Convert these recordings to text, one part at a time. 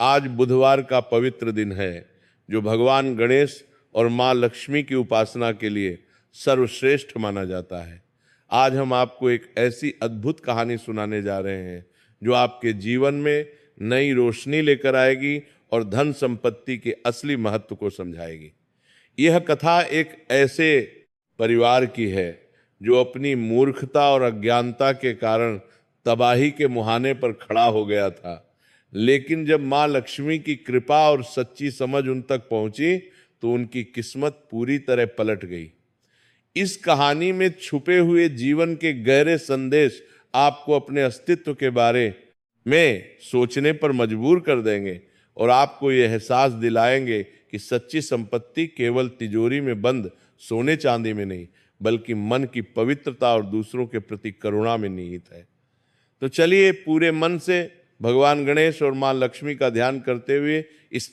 आज बुधवार का पवित्र दिन है जो भगवान गणेश और माँ लक्ष्मी की उपासना के लिए सर्वश्रेष्ठ माना जाता है। आज हम आपको एक ऐसी अद्भुत कहानी सुनाने जा रहे हैं जो आपके जीवन में नई रोशनी लेकर आएगी और धन संपत्ति के असली महत्व को समझाएगी। यह कथा एक ऐसे परिवार की है जो अपनी मूर्खता और अज्ञानता के कारण तबाही के मुहाने पर खड़ा हो गया था, लेकिन जब माँ लक्ष्मी की कृपा और सच्ची समझ उन तक पहुंची तो उनकी किस्मत पूरी तरह पलट गई। इस कहानी में छुपे हुए जीवन के गहरे संदेश आपको अपने अस्तित्व के बारे में सोचने पर मजबूर कर देंगे और आपको यह एहसास दिलाएंगे कि सच्ची संपत्ति केवल तिजोरी में बंद सोने चांदी में नहीं, बल्कि मन की पवित्रता और दूसरों के प्रति करुणा में निहित है। तो चलिए पूरे मन से भगवान गणेश और मां लक्ष्मी का ध्यान करते हुए इस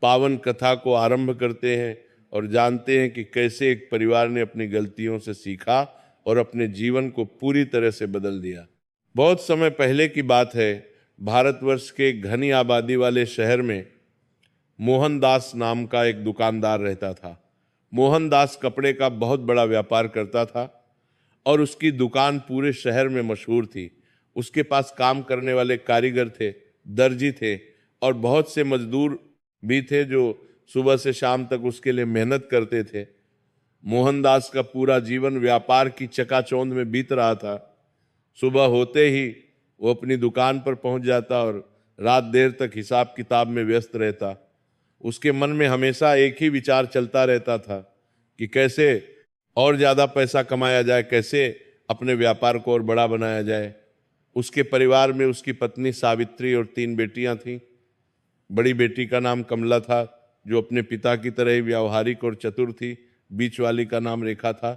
पावन कथा को आरंभ करते हैं और जानते हैं कि कैसे एक परिवार ने अपनी गलतियों से सीखा और अपने जीवन को पूरी तरह से बदल दिया। बहुत समय पहले की बात है। भारतवर्ष के घनी आबादी वाले शहर में मोहनदास नाम का एक दुकानदार रहता था। मोहनदास कपड़े का बहुत बड़ा व्यापार करता था और उसकी दुकान पूरे शहर में मशहूर थी। उसके पास काम करने वाले कारीगर थे, दर्जी थे और बहुत से मजदूर भी थे जो सुबह से शाम तक उसके लिए मेहनत करते थे। मोहनदास का पूरा जीवन व्यापार की चकाचौंध में बीत रहा था। सुबह होते ही वो अपनी दुकान पर पहुंच जाता और रात देर तक हिसाब किताब में व्यस्त रहता। उसके मन में हमेशा एक ही विचार चलता रहता था कि कैसे और ज़्यादा पैसा कमाया जाए, कैसे अपने व्यापार को और बड़ा बनाया जाए। उसके परिवार में उसकी पत्नी सावित्री और 3 बेटियां थीं। बड़ी बेटी का नाम कमला था, जो अपने पिता की तरह ही व्यावहारिक और चतुर थी। बीच वाली का नाम रेखा था,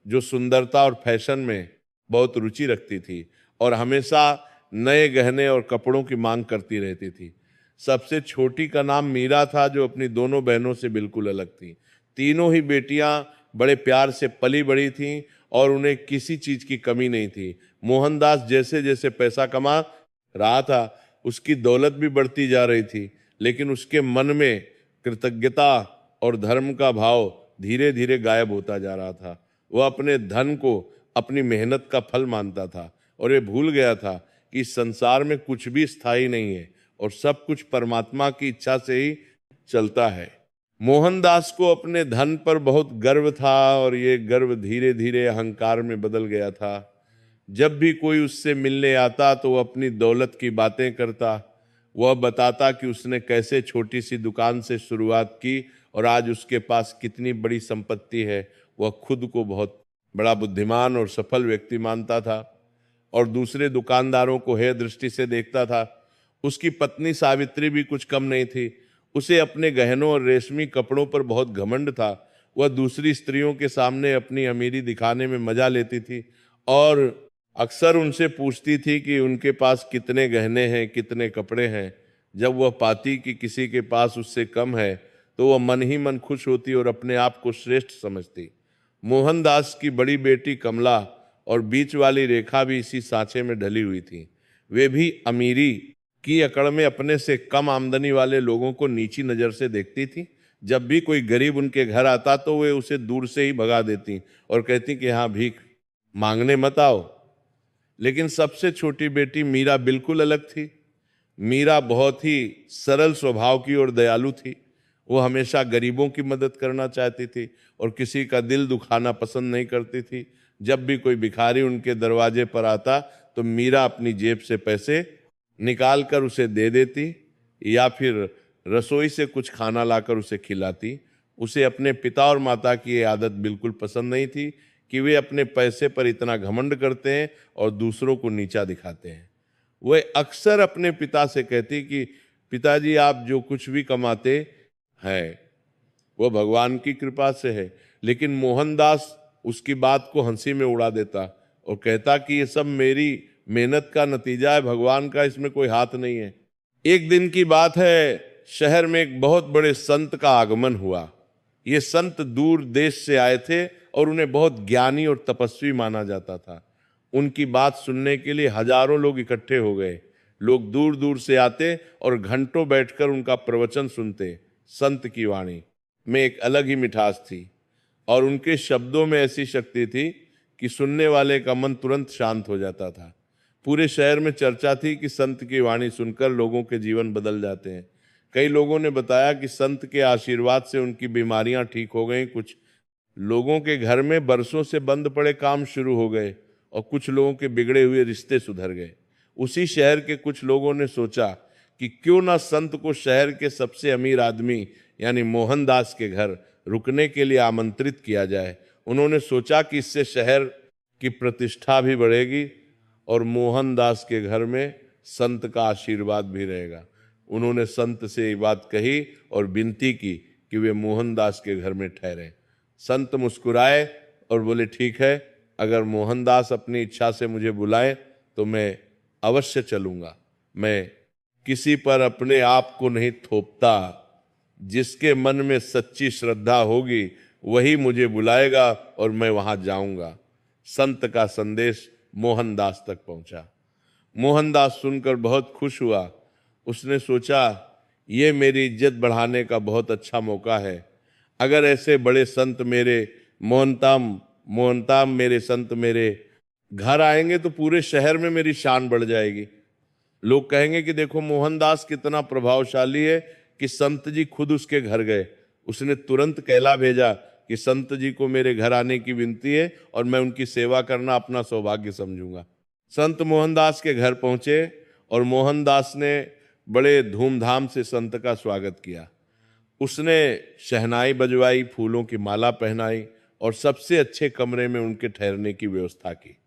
जो सुंदरता और फैशन में बहुत रुचि रखती थी और हमेशा नए गहने और कपड़ों की मांग करती रहती थी। सबसे छोटी का नाम मीरा था, जो अपनी दोनों बहनों से बिल्कुल अलग थी। तीनों ही बेटियां बड़े प्यार से पली बड़ी थीं और उन्हें किसी चीज की कमी नहीं थी। मोहनदास जैसे जैसे पैसा कमा रहा था, उसकी दौलत भी बढ़ती जा रही थी, लेकिन उसके मन में कृतज्ञता और धर्म का भाव धीरे धीरे गायब होता जा रहा था। वह अपने धन को अपनी मेहनत का फल मानता था और ये भूल गया था कि इस संसार में कुछ भी स्थायी नहीं है और सब कुछ परमात्मा की इच्छा से ही चलता है। मोहनदास को अपने धन पर बहुत गर्व था और ये गर्व धीरे धीरे अहंकार में बदल गया था। जब भी कोई उससे मिलने आता तो वह अपनी दौलत की बातें करता। वह बताता कि उसने कैसे छोटी सी दुकान से शुरुआत की और आज उसके पास कितनी बड़ी संपत्ति है। वह खुद को बहुत बड़ा बुद्धिमान और सफल व्यक्ति मानता था और दूसरे दुकानदारों को हेय दृष्टि से देखता था। उसकी पत्नी सावित्री भी कुछ कम नहीं थी। उसे अपने गहनों और रेशमी कपड़ों पर बहुत घमंड था। वह दूसरी स्त्रियों के सामने अपनी अमीरी दिखाने में मजा लेती थी और अक्सर उनसे पूछती थी कि उनके पास कितने गहने हैं, कितने कपड़े हैं। जब वह पाती कि किसी के पास उससे कम है तो वह मन ही मन खुश होती और अपने आप को श्रेष्ठ समझती। मोहनदास की बड़ी बेटी कमला और बीच वाली रेखा भी इसी सांचे में ढली हुई थी। वे भी अमीरी की अकड़ में अपने से कम आमदनी वाले लोगों को नीची नज़र से देखती थी। जब भी कोई गरीब उनके घर आता तो वे उसे दूर से ही भगा देती और कहती कि हाँ, भीख मांगने मत आओ। लेकिन सबसे छोटी बेटी मीरा बिल्कुल अलग थी। मीरा बहुत ही सरल स्वभाव की और दयालु थी। वो हमेशा गरीबों की मदद करना चाहती थी और किसी का दिल दुखाना पसंद नहीं करती थी। जब भी कोई भिखारी उनके दरवाजे पर आता तो मीरा अपनी जेब से पैसे निकाल कर उसे दे देती या फिर रसोई से कुछ खाना लाकर उसे खिलाती। उसे अपने पिता और माता की ये आदत बिल्कुल पसंद नहीं थी कि वे अपने पैसे पर इतना घमंड करते हैं और दूसरों को नीचा दिखाते हैं। वह अक्सर अपने पिता से कहती कि पिताजी, आप जो कुछ भी कमाते हैं वह भगवान की कृपा से है। लेकिन मोहनदास उसकी बात को हंसी में उड़ा देता और कहता कि ये सब मेरी मेहनत का नतीजा है, भगवान का इसमें कोई हाथ नहीं है। एक दिन की बात है, शहर में एक बहुत बड़े संत का आगमन हुआ। ये संत दूर देश से आए थे और उन्हें बहुत ज्ञानी और तपस्वी माना जाता था। उनकी बात सुनने के लिए हजारों लोग इकट्ठे हो गए। लोग दूर दूर से आते और घंटों बैठकर उनका प्रवचन सुनते। संत की वाणी में एक अलग ही मिठास थी और उनके शब्दों में ऐसी शक्ति थी कि सुनने वाले का मन तुरंत शांत हो जाता था। पूरे शहर में चर्चा थी कि संत की वाणी सुनकर लोगों के जीवन बदल जाते हैं। कई लोगों ने बताया कि संत के आशीर्वाद से उनकी बीमारियां ठीक हो गईं, कुछ लोगों के घर में बरसों से बंद पड़े काम शुरू हो गए और कुछ लोगों के बिगड़े हुए रिश्ते सुधर गए। उसी शहर के कुछ लोगों ने सोचा कि क्यों ना संत को शहर के सबसे अमीर आदमी यानी मोहनदास के घर रुकने के लिए आमंत्रित किया जाए। उन्होंने सोचा कि इससे शहर की प्रतिष्ठा भी बढ़ेगी और मोहनदास के घर में संत का आशीर्वाद भी रहेगा। उन्होंने संत से ये बात कही और विनती की कि वे मोहनदास के घर में ठहरें। संत मुस्कुराए और बोले, ठीक है, अगर मोहनदास अपनी इच्छा से मुझे बुलाए तो मैं अवश्य चलूंगा। मैं किसी पर अपने आप को नहीं थोपता, जिसके मन में सच्ची श्रद्धा होगी वही मुझे बुलाएगा और मैं वहां जाऊंगा। संत का संदेश मोहनदास तक पहुंचा। मोहनदास सुनकर बहुत खुश हुआ। उसने सोचा, ये मेरी इज्जत बढ़ाने का बहुत अच्छा मौका है। अगर ऐसे बड़े संत मेरे मोहनताम मेरे संत मेरे घर आएंगे तो पूरे शहर में मेरी शान बढ़ जाएगी। लोग कहेंगे कि देखो मोहनदास कितना प्रभावशाली है कि संत जी खुद उसके घर गए। उसने तुरंत कहला भेजा कि संत जी को मेरे घर आने की विनती है और मैं उनकी सेवा करना अपना सौभाग्य समझूंगा। संत मोहनदास के घर पहुंचे और मोहनदास ने बड़े धूमधाम से संत का स्वागत किया। उसने शहनाई बजवाई, फूलों की माला पहनाई और सबसे अच्छे कमरे में उनके ठहरने की व्यवस्था की।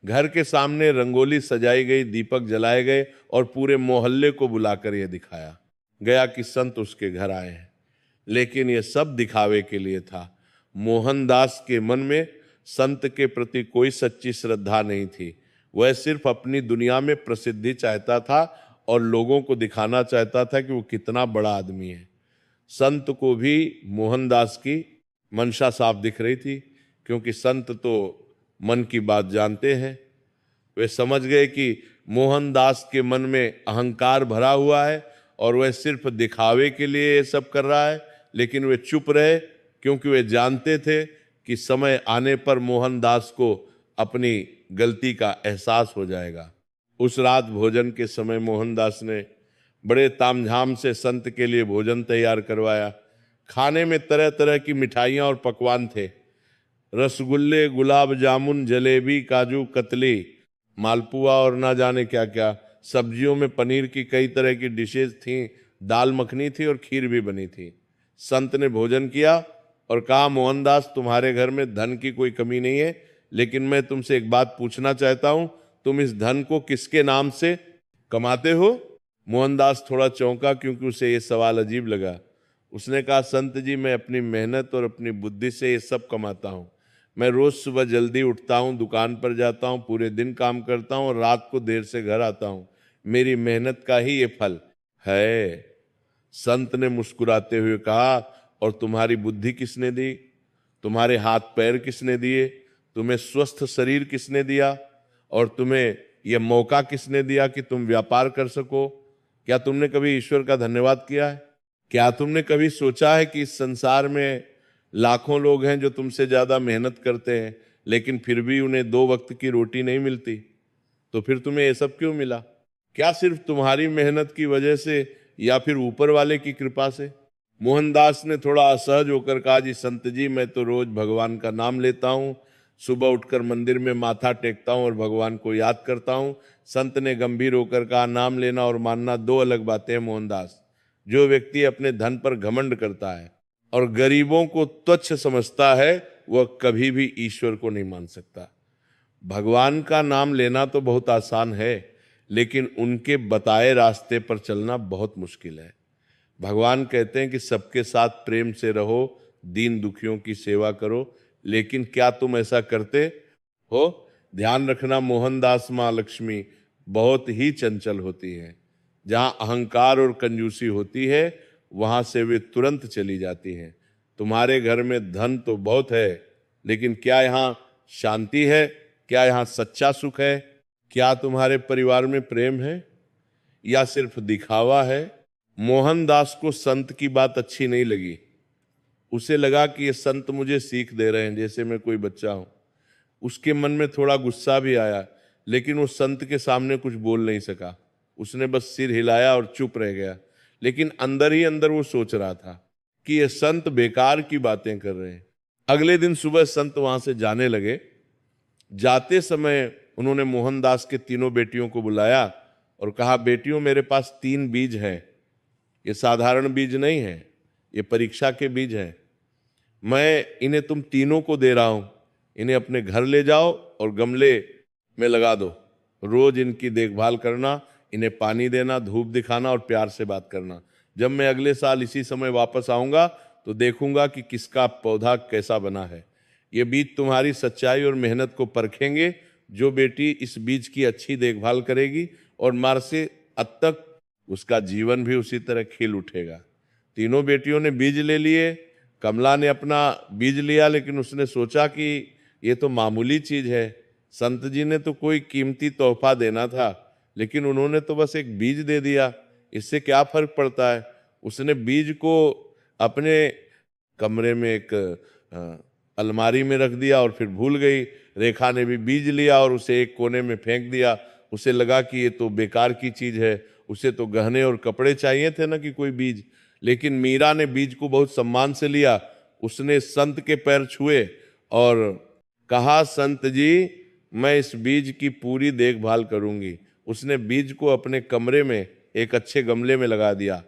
घर के सामने रंगोली सजाई गई, दीपक जलाए गए और पूरे मोहल्ले को बुलाकर यह दिखाया गया कि संत उसके घर आए हैं। लेकिन यह सब दिखावे के लिए था। मोहनदास के मन में संत के प्रति कोई सच्ची श्रद्धा नहीं थी। वह सिर्फ अपनी दुनिया में प्रसिद्धि चाहता था और लोगों को दिखाना चाहता था कि वो कितना बड़ा आदमी है। संत को भी मोहनदास की मंशा साफ दिख रही थी, क्योंकि संत तो मन की बात जानते हैं। वे समझ गए कि मोहनदास के मन में अहंकार भरा हुआ है और वह सिर्फ दिखावे के लिए ये सब कर रहा है। लेकिन वे चुप रहे, क्योंकि वे जानते थे कि समय आने पर मोहनदास को अपनी गलती का एहसास हो जाएगा। उस रात भोजन के समय मोहनदास ने बड़े तामझाम से संत के लिए भोजन तैयार करवाया। खाने में तरह तरह की मिठाइयाँ और पकवान थे। रसगुल्ले, गुलाब जामुन, जलेबी, काजू कतली, मालपुआ और ना जाने क्या क्या। सब्जियों में पनीर की कई तरह की डिशेज थीं, दाल मखनी थी और खीर भी बनी थी। संत ने भोजन किया और कहा, मोहनदास, तुम्हारे घर में धन की कोई कमी नहीं है, लेकिन मैं तुमसे एक बात पूछना चाहता हूं, तुम इस धन को किसके नाम से कमाते हो? मोहनदास थोड़ा चौंका, क्योंकि उसे ये सवाल अजीब लगा। उसने कहा, संत जी, मैं अपनी मेहनत और अपनी बुद्धि से ये सब कमाता हूँ। मैं रोज सुबह जल्दी उठता हूँ, दुकान पर जाता हूँ, पूरे दिन काम करता हूँ और रात को देर से घर आता हूँ। मेरी मेहनत का ही ये फल है। संत ने मुस्कुराते हुए कहा, और तुम्हारी बुद्धि किसने दी? तुम्हारे हाथ पैर किसने दिए? तुम्हें स्वस्थ शरीर किसने दिया? और तुम्हें यह मौका किसने दिया कि तुम व्यापार कर सको? क्या तुमने कभी ईश्वर का धन्यवाद किया है? क्या तुमने कभी सोचा है कि इस संसार में लाखों लोग हैं जो तुमसे ज्यादा मेहनत करते हैं, लेकिन फिर भी उन्हें 2 वक्त की रोटी नहीं मिलती? तो फिर तुम्हें ये सब क्यों मिला? क्या सिर्फ तुम्हारी मेहनत की वजह से या फिर ऊपर वाले की कृपा से? मोहनदास ने थोड़ा असहज होकर कहा, जी संत जी, मैं तो रोज भगवान का नाम लेता हूँ, सुबह उठकर मंदिर में माथा टेकता हूँ और भगवान को याद करता हूँ। संत ने गंभीर होकर कहा, नाम लेना और मानना 2 अलग बातें हैं मोहनदास। जो व्यक्ति अपने धन पर घमंड करता है और गरीबों को तुच्छ समझता है, वह कभी भी ईश्वर को नहीं मान सकता। भगवान का नाम लेना तो बहुत आसान है, लेकिन उनके बताए रास्ते पर चलना बहुत मुश्किल है। भगवान कहते हैं कि सबके साथ प्रेम से रहो, दीन दुखियों की सेवा करो, लेकिन क्या तुम ऐसा करते हो? ध्यान रखना, मोहनदास माँ लक्ष्मी बहुत ही चंचल होती हैं। जहां अहंकार और कंजूसी होती है, वहां से वे तुरंत चली जाती हैं। तुम्हारे घर में धन तो बहुत है, लेकिन क्या यहाँ शांति है? क्या यहाँ सच्चा सुख है? क्या तुम्हारे परिवार में प्रेम है? या सिर्फ दिखावा है? मोहनदास को संत की बात अच्छी नहीं लगी। उसे लगा कि ये संत मुझे सीख दे रहे हैं जैसे मैं कोई बच्चा हूं। उसके मन में थोड़ा गुस्सा भी आया, लेकिन वो संत के सामने कुछ बोल नहीं सका। उसने बस सिर हिलाया और चुप रह गया। लेकिन अंदर ही अंदर वो सोच रहा था कि ये संत बेकार की बातें कर रहे हैं। अगले दिन सुबह संत वहां से जाने लगे। जाते समय उन्होंने मोहनदास के तीनों बेटियों को बुलाया और कहा, बेटियों, मेरे पास 3 बीज हैं। ये साधारण बीज नहीं है, ये परीक्षा के बीज हैं। मैं इन्हें तुम तीनों को दे रहा हूं। इन्हें अपने घर ले जाओ और गमले में लगा दो। रोज इनकी देखभाल करना, इन्हें पानी देना, धूप दिखाना और प्यार से बात करना। जब मैं अगले साल इसी समय वापस आऊंगा तो देखूंगा कि किसका पौधा कैसा बना है। ये बीज तुम्हारी सच्चाई और मेहनत को परखेंगे। जो बेटी इस बीज की अच्छी देखभाल करेगी और मार से अब तक उसका जीवन भी उसी तरह खिल उठेगा। तीनों बेटियों ने बीज ले लिए। कमला ने अपना बीज लिया, लेकिन उसने सोचा कि ये तो मामूली चीज है। संत जी ने तो कोई कीमती तोहफा देना था, लेकिन उन्होंने तो बस एक बीज दे दिया, इससे क्या फर्क पड़ता है। उसने बीज को अपने कमरे में एक अलमारी में रख दिया और फिर भूल गई। रेखा ने भी बीज लिया और उसे एक कोने में फेंक दिया। उसे लगा कि ये तो बेकार की चीज है, उसे तो गहने और कपड़े चाहिए थे ना कि कोई बीज। लेकिन मीरा ने बीज को बहुत सम्मान से लिया। उसने संत के पैर छुए और कहा, संत जी, मैं इस बीज की पूरी देखभाल करूंगी। उसने बीज को अपने कमरे में एक अच्छे गमले में लगा दिया।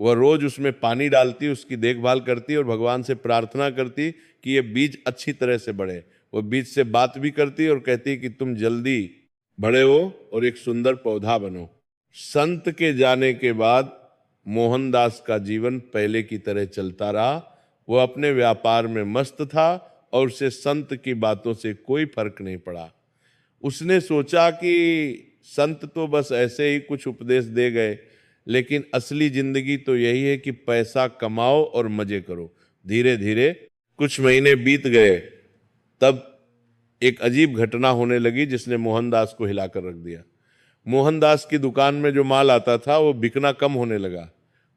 वह रोज उसमें पानी डालती, उसकी देखभाल करती और भगवान से प्रार्थना करती कि ये बीज अच्छी तरह से बढ़े। वह बीज से बात भी करती और कहती कि तुम जल्दी बड़े हो और एक सुंदर पौधा बनो। संत के जाने के बाद मोहनदास का जीवन पहले की तरह चलता रहा। वह अपने व्यापार में मस्त था और उसे संत की बातों से कोई फर्क नहीं पड़ा। उसने सोचा कि संत तो बस ऐसे ही कुछ उपदेश दे गए, लेकिन असली जिंदगी तो यही है कि पैसा कमाओ और मजे करो। धीरे धीरे कुछ महीने बीत गए, तब एक अजीब घटना होने लगी जिसने मोहनदास को हिलाकर रख दिया। मोहनदास की दुकान में जो माल आता था वो बिकना कम होने लगा।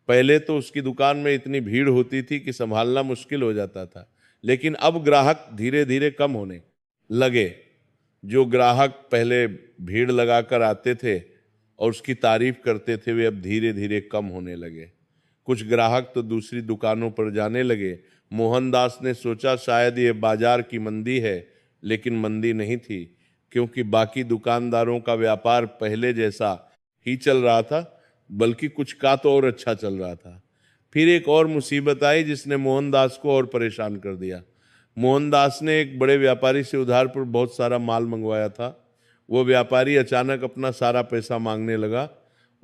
पहले तो उसकी दुकान में इतनी भीड़ होती थी कि संभालना मुश्किल हो जाता था, लेकिन अब ग्राहक धीरे धीरे कम होने लगे। जो ग्राहक पहले भीड़ लगाकर आते थे और उसकी तारीफ करते थे, वे अब धीरे धीरे कम होने लगे। कुछ ग्राहक तो दूसरी दुकानों पर जाने लगे। मोहनदास ने सोचा शायद ये बाजार की मंदी है, लेकिन मंदी नहीं थी, क्योंकि बाकी दुकानदारों का व्यापार पहले जैसा ही चल रहा था, बल्कि कुछ का तो और अच्छा चल रहा था। फिर एक और मुसीबत आई जिसने मोहनदास को और परेशान कर दिया। मोहनदास ने एक बड़े व्यापारी से उधार पर बहुत सारा माल मंगवाया था। वो व्यापारी अचानक अपना सारा पैसा मांगने लगा।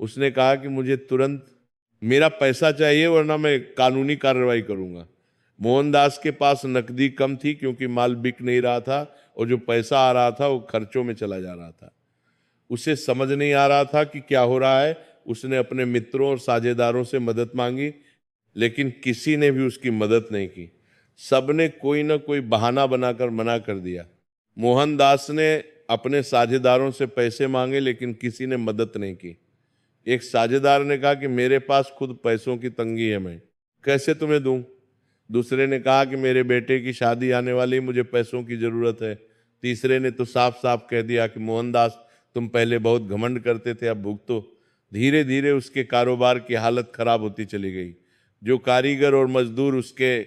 उसने कहा कि मुझे तुरंत मेरा पैसा चाहिए, वरना मैं कानूनी कार्रवाई करूंगा। मोहनदास के पास नकदी कम थी क्योंकि माल बिक नहीं रहा था और जो पैसा आ रहा था वो खर्चों में चला जा रहा था। उसे समझ नहीं आ रहा था कि क्या हो रहा है। उसने अपने मित्रों और साझेदारों से मदद मांगी, लेकिन किसी ने भी उसकी मदद नहीं की। सबने कोई ना कोई बहाना बनाकर मना कर दिया। मोहनदास ने अपने साझेदारों से पैसे मांगे, लेकिन किसी ने मदद नहीं की। एक साझेदार ने कहा कि मेरे पास खुद पैसों की तंगी है, मैं कैसे तुम्हें दूं। दूसरे ने कहा कि मेरे बेटे की शादी आने वाली, मुझे पैसों की जरूरत है। तीसरे ने तो साफ साफ कह दिया कि मोहनदास, तुम पहले बहुत घमंड करते थे, अब भुगतो। धीरे धीरे उसके कारोबार की हालत खराब होती चली गई। जो कारीगर और मजदूर उसके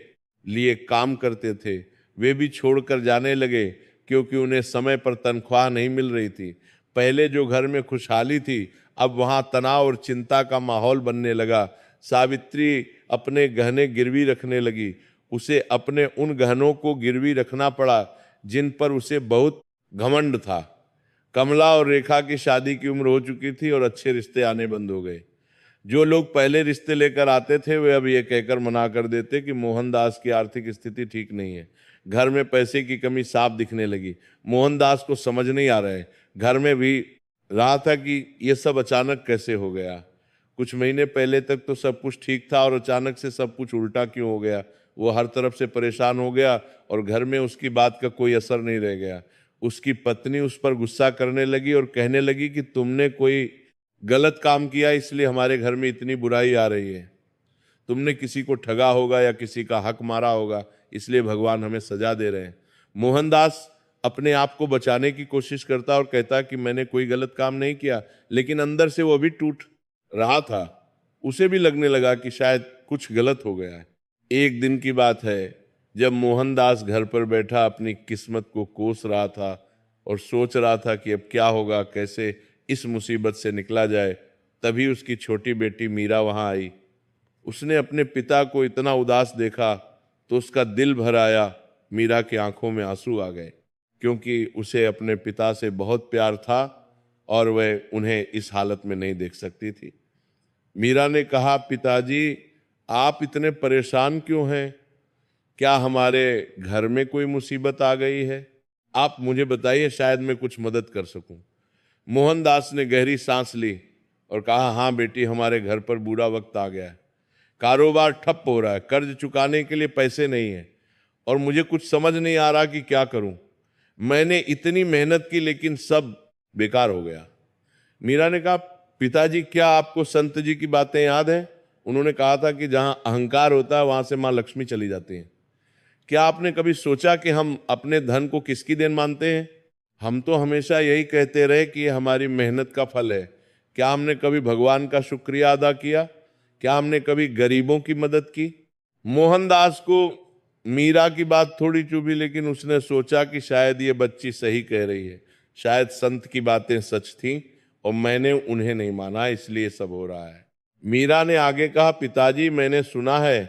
लिए काम करते थे, वे भी छोड़कर जाने लगे, क्योंकि उन्हें समय पर तनख्वाह नहीं मिल रही थी। पहले जो घर में खुशहाली थी, अब वहां तनाव और चिंता का माहौल बनने लगा। सावित्री अपने गहने गिरवी रखने लगी। उसे अपने उन गहनों को गिरवी रखना पड़ा जिन पर उसे बहुत घमंड था। कमला और रेखा की शादी की उम्र हो चुकी थी और अच्छे रिश्ते आने बंद हो गए। जो लोग पहले रिश्ते लेकर आते थे, वे अब ये कहकर मना कर देते कि मोहनदास की आर्थिक स्थिति ठीक नहीं है। घर में पैसे की कमी साफ दिखने लगी। मोहनदास को समझ नहीं आ रहा है। घर में भी रहा था कि ये सब अचानक कैसे हो गया। कुछ महीने पहले तक तो सब कुछ ठीक था और अचानक से सब कुछ उल्टा क्यों हो गया। वो हर तरफ से परेशान हो गया और घर में उसकी बात का कोई असर नहीं रह गया। उसकी पत्नी उस पर गुस्सा करने लगी और कहने लगी कि तुमने कोई गलत काम किया इसलिए हमारे घर में इतनी बुराई आ रही है। तुमने किसी को ठगा होगा या किसी का हक मारा होगा, इसलिए भगवान हमें सजा दे रहे हैं। मोहनदास अपने आप को बचाने की कोशिश करता और कहता कि मैंने कोई गलत काम नहीं किया, लेकिन अंदर से वो भी टूट रहा था। उसे भी लगने लगा कि शायद कुछ गलत हो गया है। एक दिन की बात है, जब मोहनदास घर पर बैठा अपनी किस्मत को कोस रहा था और सोच रहा था कि अब क्या होगा, कैसे इस मुसीबत से निकला जाए, तभी उसकी छोटी बेटी मीरा वहां आई। उसने अपने पिता को इतना उदास देखा तो उसका दिल भर आया। मीरा की आंखों में आंसू आ गए, क्योंकि उसे अपने पिता से बहुत प्यार था और वह उन्हें इस हालत में नहीं देख सकती थी। मीरा ने कहा, पिताजी आप इतने परेशान क्यों हैं? क्या हमारे घर में कोई मुसीबत आ गई है? आप मुझे बताइए, शायद मैं कुछ मदद कर सकूं। मोहनदास ने गहरी सांस ली और कहा, हाँ बेटी, हमारे घर पर बुरा वक्त आ गया है। कारोबार ठप हो रहा है, कर्ज चुकाने के लिए पैसे नहीं है और मुझे कुछ समझ नहीं आ रहा कि क्या करूं। मैंने इतनी मेहनत की लेकिन सब बेकार हो गया। मीरा ने कहा, पिताजी क्या आपको संत जी की बातें याद हैं? उन्होंने कहा था कि जहां अहंकार होता है वहां से मां लक्ष्मी चली जाती है। क्या आपने कभी सोचा कि हम अपने धन को किसकी देन मानते हैं? हम तो हमेशा यही कहते रहे कि ये हमारी मेहनत का फल है। क्या हमने कभी भगवान का शुक्रिया अदा किया? क्या हमने कभी गरीबों की मदद की? मोहनदास को मीरा की बात थोड़ी चुभी, लेकिन उसने सोचा कि शायद ये बच्ची सही कह रही है, शायद संत की बातें सच थीं और मैंने उन्हें नहीं माना, इसलिए सब हो रहा है। मीरा ने आगे कहा, पिताजी मैंने सुना है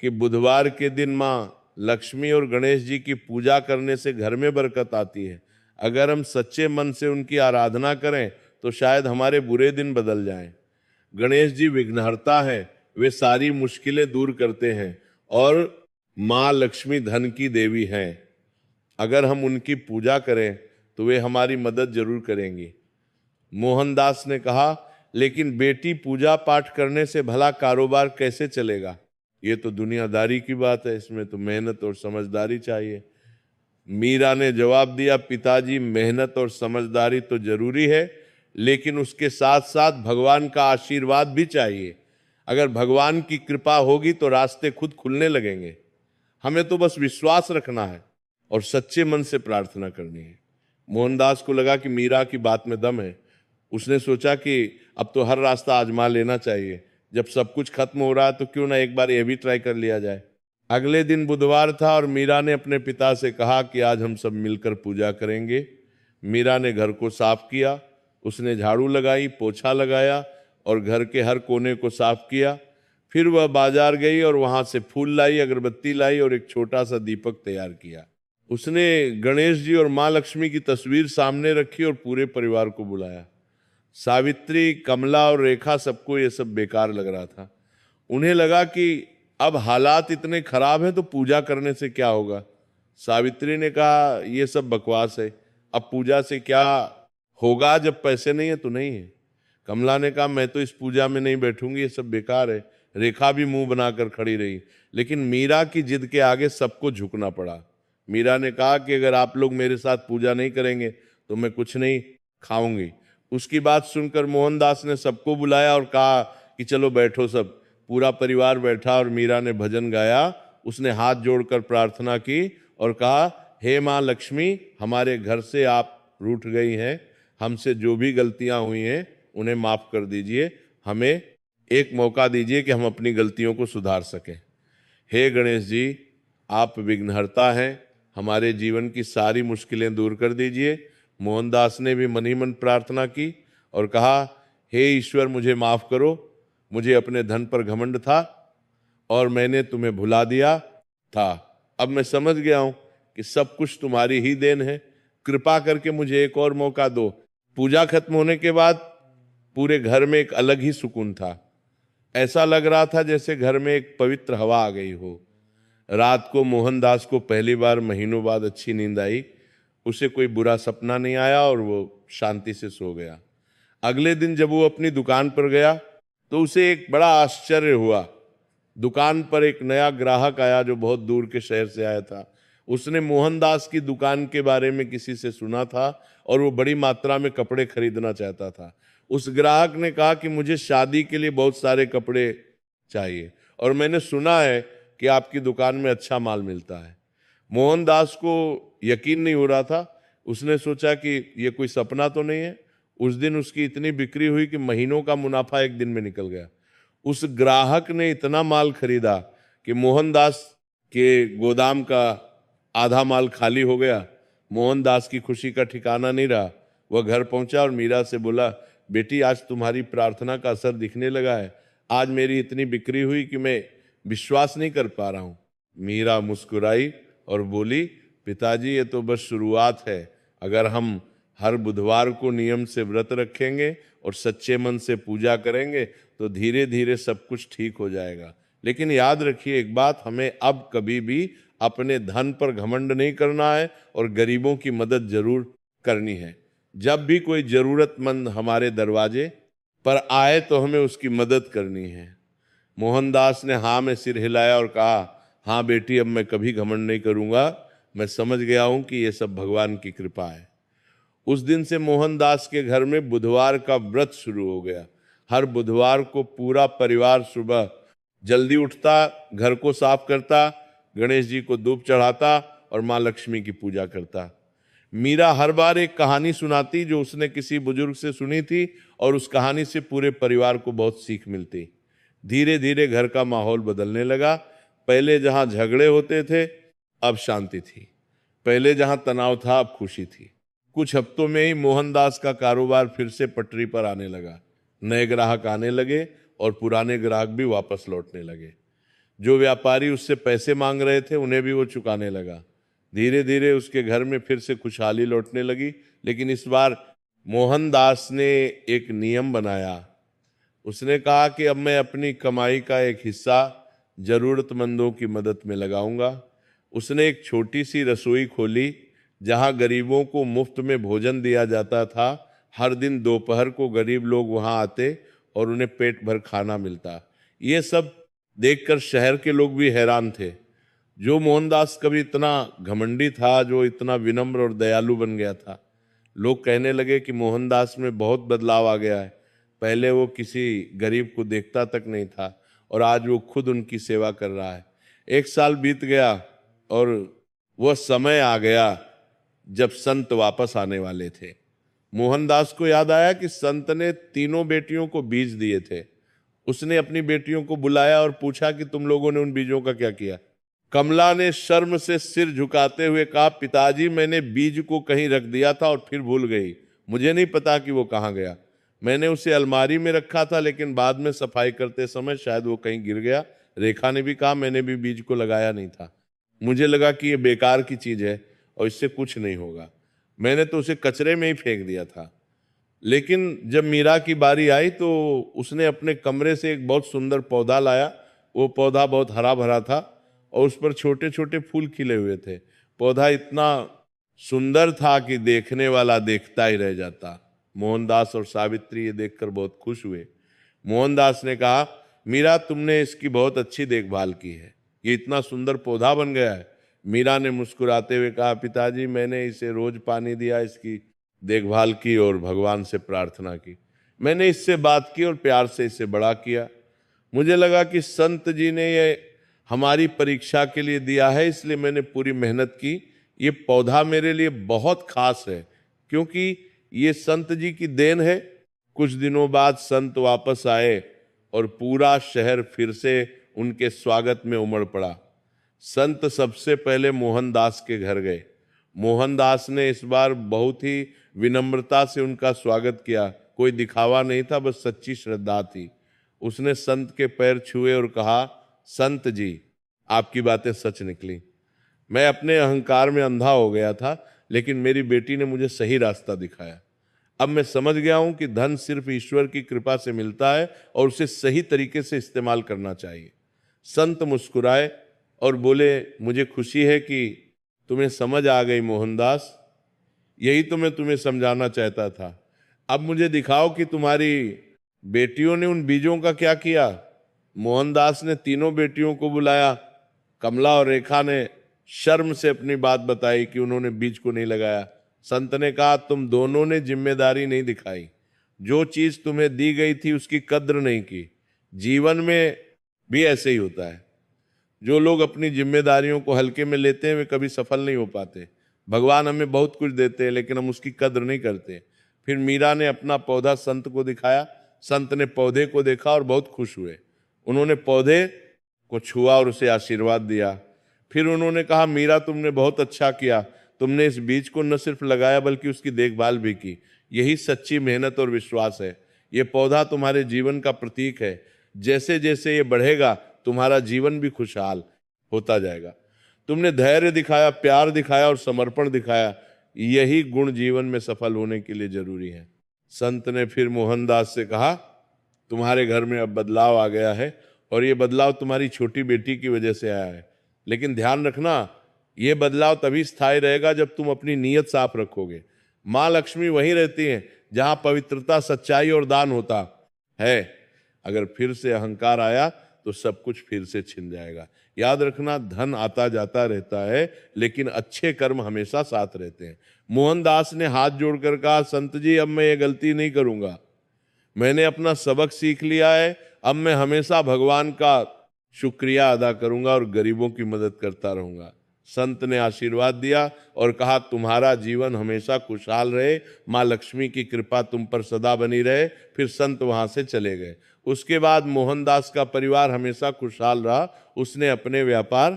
कि बुधवार के दिन माँ लक्ष्मी और गणेश जी की पूजा करने से घर में बरकत आती है। अगर हम सच्चे मन से उनकी आराधना करें तो शायद हमारे बुरे दिन बदल जाएं। गणेश जी विघ्नहर्ता है, वे सारी मुश्किलें दूर करते हैं और माँ लक्ष्मी धन की देवी हैं। अगर हम उनकी पूजा करें तो वे हमारी मदद जरूर करेंगी। मोहनदास ने कहा, लेकिन बेटी पूजा पाठ करने से भला कारोबार कैसे चलेगा? ये तो दुनियादारी की बात है, इसमें तो मेहनत और समझदारी चाहिए। मीरा ने जवाब दिया, पिताजी मेहनत और समझदारी तो जरूरी है, लेकिन उसके साथ साथ भगवान का आशीर्वाद भी चाहिए। अगर भगवान की कृपा होगी तो रास्ते खुद खुलने लगेंगे। हमें तो बस विश्वास रखना है और सच्चे मन से प्रार्थना करनी है। मोहनदास को लगा कि मीरा की बात में दम है। उसने सोचा कि अब तो हर रास्ता आजमा लेना चाहिए। जब सब कुछ खत्म हो रहा है तो क्यों ना एक बार यह भी ट्राई कर लिया जाए। अगले दिन बुधवार था और मीरा ने अपने पिता से कहा कि आज हम सब मिलकर पूजा करेंगे। मीरा ने घर को साफ किया, उसने झाड़ू लगाई, पोछा लगाया और घर के हर कोने को साफ किया। फिर वह बाजार गई और वहां से फूल लाई, अगरबत्ती लाई और एक छोटा सा दीपक तैयार किया। उसने गणेश जी और माँ लक्ष्मी की तस्वीर सामने रखी और पूरे परिवार को बुलाया। सावित्री, कमला और रेखा, सबको ये सब बेकार लग रहा था। उन्हें लगा कि अब हालात इतने खराब हैं तो पूजा करने से क्या होगा। सावित्री ने कहा, ये सब बकवास है, अब पूजा से क्या होगा, जब पैसे नहीं है तो नहीं है। कमला ने कहा, मैं तो इस पूजा में नहीं बैठूंगी, ये सब बेकार है। रेखा भी मुंह बनाकर खड़ी रही, लेकिन मीरा की जिद के आगे सबको झुकना पड़ा। मीरा ने कहा कि अगर आप लोग मेरे साथ पूजा नहीं करेंगे तो मैं कुछ नहीं खाऊंगी। उसकी बात सुनकर मोहनदास ने सबको बुलाया और कहा कि चलो बैठो सब। पूरा परिवार बैठा और मीरा ने भजन गाया। उसने हाथ जोड़कर प्रार्थना की और कहा, हे माँ लक्ष्मी, हमारे घर से आप रूठ गई हैं, हमसे जो भी गलतियां हुई हैं उन्हें माफ कर दीजिए। हमें एक मौका दीजिए कि हम अपनी गलतियों को सुधार सकें। हे गणेश जी, आप विघ्नहर्ता हैं, हमारे जीवन की सारी मुश्किलें दूर कर दीजिए। मोहनदास ने भी मन ही मन प्रार्थना की और कहा, हे ईश्वर, मुझे माफ करो, मुझे अपने धन पर घमंड था और मैंने तुम्हें भुला दिया था। अब मैं समझ गया हूं कि सब कुछ तुम्हारी ही देन है। कृपा करके मुझे एक और मौका दो। पूजा खत्म होने के बाद पूरे घर में एक अलग ही सुकून था। ऐसा लग रहा था जैसे घर में एक पवित्र हवा आ गई हो। रात को मोहनदास को पहली बार महीनों बाद अच्छी नींद आई। उसे कोई बुरा सपना नहीं आया और वो शांति से सो गया। अगले दिन जब वो अपनी दुकान पर गया तो उसे एक बड़ा आश्चर्य हुआ। दुकान पर एक नया ग्राहक आया जो बहुत दूर के शहर से आया था। उसने मोहनदास की दुकान के बारे में किसी से सुना था और वो बड़ी मात्रा में कपड़े खरीदना चाहता था। उस ग्राहक ने कहा कि मुझे शादी के लिए बहुत सारे कपड़े चाहिए और मैंने सुना है कि आपकी दुकान में अच्छा माल मिलता है। मोहनदास को यकीन नहीं हो रहा था। उसने सोचा कि ये कोई सपना तो नहीं है। उस दिन उसकी इतनी बिक्री हुई कि महीनों का मुनाफा एक दिन में निकल गया। उस ग्राहक ने इतना माल खरीदा कि मोहनदास के गोदाम का आधा माल खाली हो गया। मोहनदास की खुशी का ठिकाना नहीं रहा। वह घर पहुंचा और मीरा से बोला, बेटी आज तुम्हारी प्रार्थना का असर दिखने लगा है। आज मेरी इतनी बिक्री हुई कि मैं विश्वास नहीं कर पा रहा हूं। मीरा मुस्कुराई और बोली, पिताजी ये तो बस शुरुआत है। अगर हम हर बुधवार को नियम से व्रत रखेंगे और सच्चे मन से पूजा करेंगे तो धीरे धीरे सब कुछ ठीक हो जाएगा। लेकिन याद रखिए एक बात, हमें अब कभी भी अपने धन पर घमंड नहीं करना है और गरीबों की मदद जरूर करनी है। जब भी कोई जरूरतमंद हमारे दरवाजे पर आए तो हमें उसकी मदद करनी है। मोहनदास ने हाँ में सिर हिलाया और कहा, हाँ बेटी, अब मैं कभी घमंड नहीं करूंगा। मैं समझ गया हूं कि ये सब भगवान की कृपा है। उस दिन से मोहनदास के घर में बुधवार का व्रत शुरू हो गया। हर बुधवार को पूरा परिवार सुबह जल्दी उठता, घर को साफ करता, गणेश जी को धूप चढ़ाता और माँ लक्ष्मी की पूजा करता। मीरा हर बार एक कहानी सुनाती जो उसने किसी बुजुर्ग से सुनी थी और उस कहानी से पूरे परिवार को बहुत सीख मिलती। धीरे धीरे घर का माहौल बदलने लगा। पहले जहां झगड़े होते थे अब शांति थी। पहले जहां तनाव था अब खुशी थी। कुछ हफ्तों में ही मोहनदास का कारोबार फिर से पटरी पर आने लगा। नए ग्राहक आने लगे और पुराने ग्राहक भी वापस लौटने लगे। जो व्यापारी उससे पैसे मांग रहे थे उन्हें भी वो चुकाने लगा। धीरे धीरे उसके घर में फिर से खुशहाली लौटने लगी। लेकिन इस बार मोहनदास ने एक नियम बनाया। उसने कहा कि अब मैं अपनी कमाई का एक हिस्सा जरूरतमंदों की मदद में लगाऊंगा। उसने एक छोटी सी रसोई खोली जहां गरीबों को मुफ्त में भोजन दिया जाता था। हर दिन दोपहर को गरीब लोग वहां आते और उन्हें पेट भर खाना मिलता। ये सब देखकर शहर के लोग भी हैरान थे। जो मोहनदास कभी इतना घमंडी था, जो इतना विनम्र और दयालु बन गया था, लोग कहने लगे कि मोहनदास में बहुत बदलाव आ गया है। पहले वो किसी गरीब को देखता तक नहीं था और आज वो खुद उनकी सेवा कर रहा है। एक साल बीत गया और वह समय आ गया जब संत वापस आने वाले थे। मोहनदास को याद आया कि संत ने तीनों बेटियों को बीज दिए थे। उसने अपनी बेटियों को बुलाया और पूछा कि तुम लोगों ने उन बीजों का क्या किया। कमला ने शर्म से सिर झुकाते हुए कहा, पिताजी मैंने बीज को कहीं रख दिया था और फिर भूल गई। मुझे नहीं पता कि वो कहाँ गया। मैंने उसे अलमारी में रखा था लेकिन बाद में सफाई करते समय शायद वो कहीं गिर गया। रेखा ने भी कहा, मैंने भी बीज को लगाया नहीं था। मुझे लगा कि ये बेकार की चीज है और इससे कुछ नहीं होगा। मैंने तो उसे कचरे में ही फेंक दिया था। लेकिन जब मीरा की बारी आई तो उसने अपने कमरे से एक बहुत सुंदर पौधा लाया। वो पौधा बहुत हरा भरा था और उस पर छोटे छोटे फूल खिले हुए थे। पौधा इतना सुंदर था कि देखने वाला देखता ही रह जाता। मोहनदास और सावित्री ये देखकर बहुत खुश हुए। मोहनदास ने कहा, मीरा तुमने इसकी बहुत अच्छी देखभाल की है। ये इतना सुंदर पौधा बन गया है। मीरा ने मुस्कुराते हुए कहा, पिताजी मैंने इसे रोज पानी दिया, इसकी देखभाल की और भगवान से प्रार्थना की। मैंने इससे बात की और प्यार से इसे बड़ा किया। मुझे लगा कि संत जी ने ये हमारी परीक्षा के लिए दिया है, इसलिए मैंने पूरी मेहनत की। ये पौधा मेरे लिए बहुत खास है क्योंकि ये संत जी की देन है। कुछ दिनों बाद संत वापस आए और पूरा शहर फिर से उनके स्वागत में उमड़ पड़ा। संत सबसे पहले मोहनदास के घर गए। मोहनदास ने इस बार बहुत ही विनम्रता से उनका स्वागत किया। कोई दिखावा नहीं था, बस सच्ची श्रद्धा थी। उसने संत के पैर छुए और कहा, संत जी आपकी बातें सच निकली। मैं अपने अहंकार में अंधा हो गया था लेकिन मेरी बेटी ने मुझे सही रास्ता दिखाया। अब मैं समझ गया हूं कि धन सिर्फ ईश्वर की कृपा से मिलता है और उसे सही तरीके से इस्तेमाल करना चाहिए। संत मुस्कुराए और बोले, मुझे खुशी है कि तुम्हें समझ आ गई मोहनदास। यही तो मैं तुम्हें समझाना चाहता था। अब मुझे दिखाओ कि तुम्हारी बेटियों ने उन बीजों का क्या किया। मोहनदास ने तीनों बेटियों को बुलाया। कमला और रेखा ने शर्म से अपनी बात बताई कि उन्होंने बीज को नहीं लगाया। संत ने कहा, तुम दोनों ने जिम्मेदारी नहीं दिखाई। जो चीज तुम्हें दी गई थी उसकी कद्र नहीं की। जीवन में भी ऐसे ही होता है। जो लोग अपनी जिम्मेदारियों को हल्के में लेते हैं वे कभी सफल नहीं हो पाते। भगवान हमें बहुत कुछ देते हैं लेकिन हम उसकी कद्र नहीं करते। फिर मीरा ने अपना पौधा संत को दिखाया। संत ने पौधे को देखा और बहुत खुश हुए। उन्होंने पौधे को छुआ और उसे आशीर्वाद दिया। फिर उन्होंने कहा, मीरा तुमने बहुत अच्छा किया, तुमने इस बीज को न सिर्फ लगाया बल्कि उसकी देखभाल भी की। यही सच्ची मेहनत और विश्वास है। ये पौधा तुम्हारे जीवन का प्रतीक है। जैसे जैसे ये बढ़ेगा तुम्हारा जीवन भी खुशहाल होता जाएगा। तुमने धैर्य दिखाया, प्यार दिखाया और समर्पण दिखाया। यही गुण जीवन में सफल होने के लिए जरूरी है। संत ने फिर मोहनदास से कहा, तुम्हारे घर में अब बदलाव आ गया है और ये बदलाव तुम्हारी छोटी बेटी की वजह से आया है। लेकिन ध्यान रखना, ये बदलाव तभी स्थायी रहेगा जब तुम अपनी नीयत साफ रखोगे। माँ लक्ष्मी वहीं रहती हैं जहां पवित्रता, सच्चाई और दान होता है। अगर फिर से अहंकार आया तो सब कुछ फिर से छिन जाएगा। याद रखना, धन आता जाता रहता है लेकिन अच्छे कर्म हमेशा साथ रहते हैं। मोहनदास ने हाथ जोड़कर कहा, संत जी अब मैं ये गलती नहीं करूंगा। मैंने अपना सबक सीख लिया है। अब मैं हमेशा भगवान का शुक्रिया अदा करूंगा और गरीबों की मदद करता रहूंगा। संत ने आशीर्वाद दिया और कहा, तुम्हारा जीवन हमेशा खुशहाल रहे, माँ लक्ष्मी की कृपा तुम पर सदा बनी रहे। फिर संत वहां से चले गए। उसके बाद मोहनदास का परिवार हमेशा खुशहाल रहा। उसने अपने व्यापार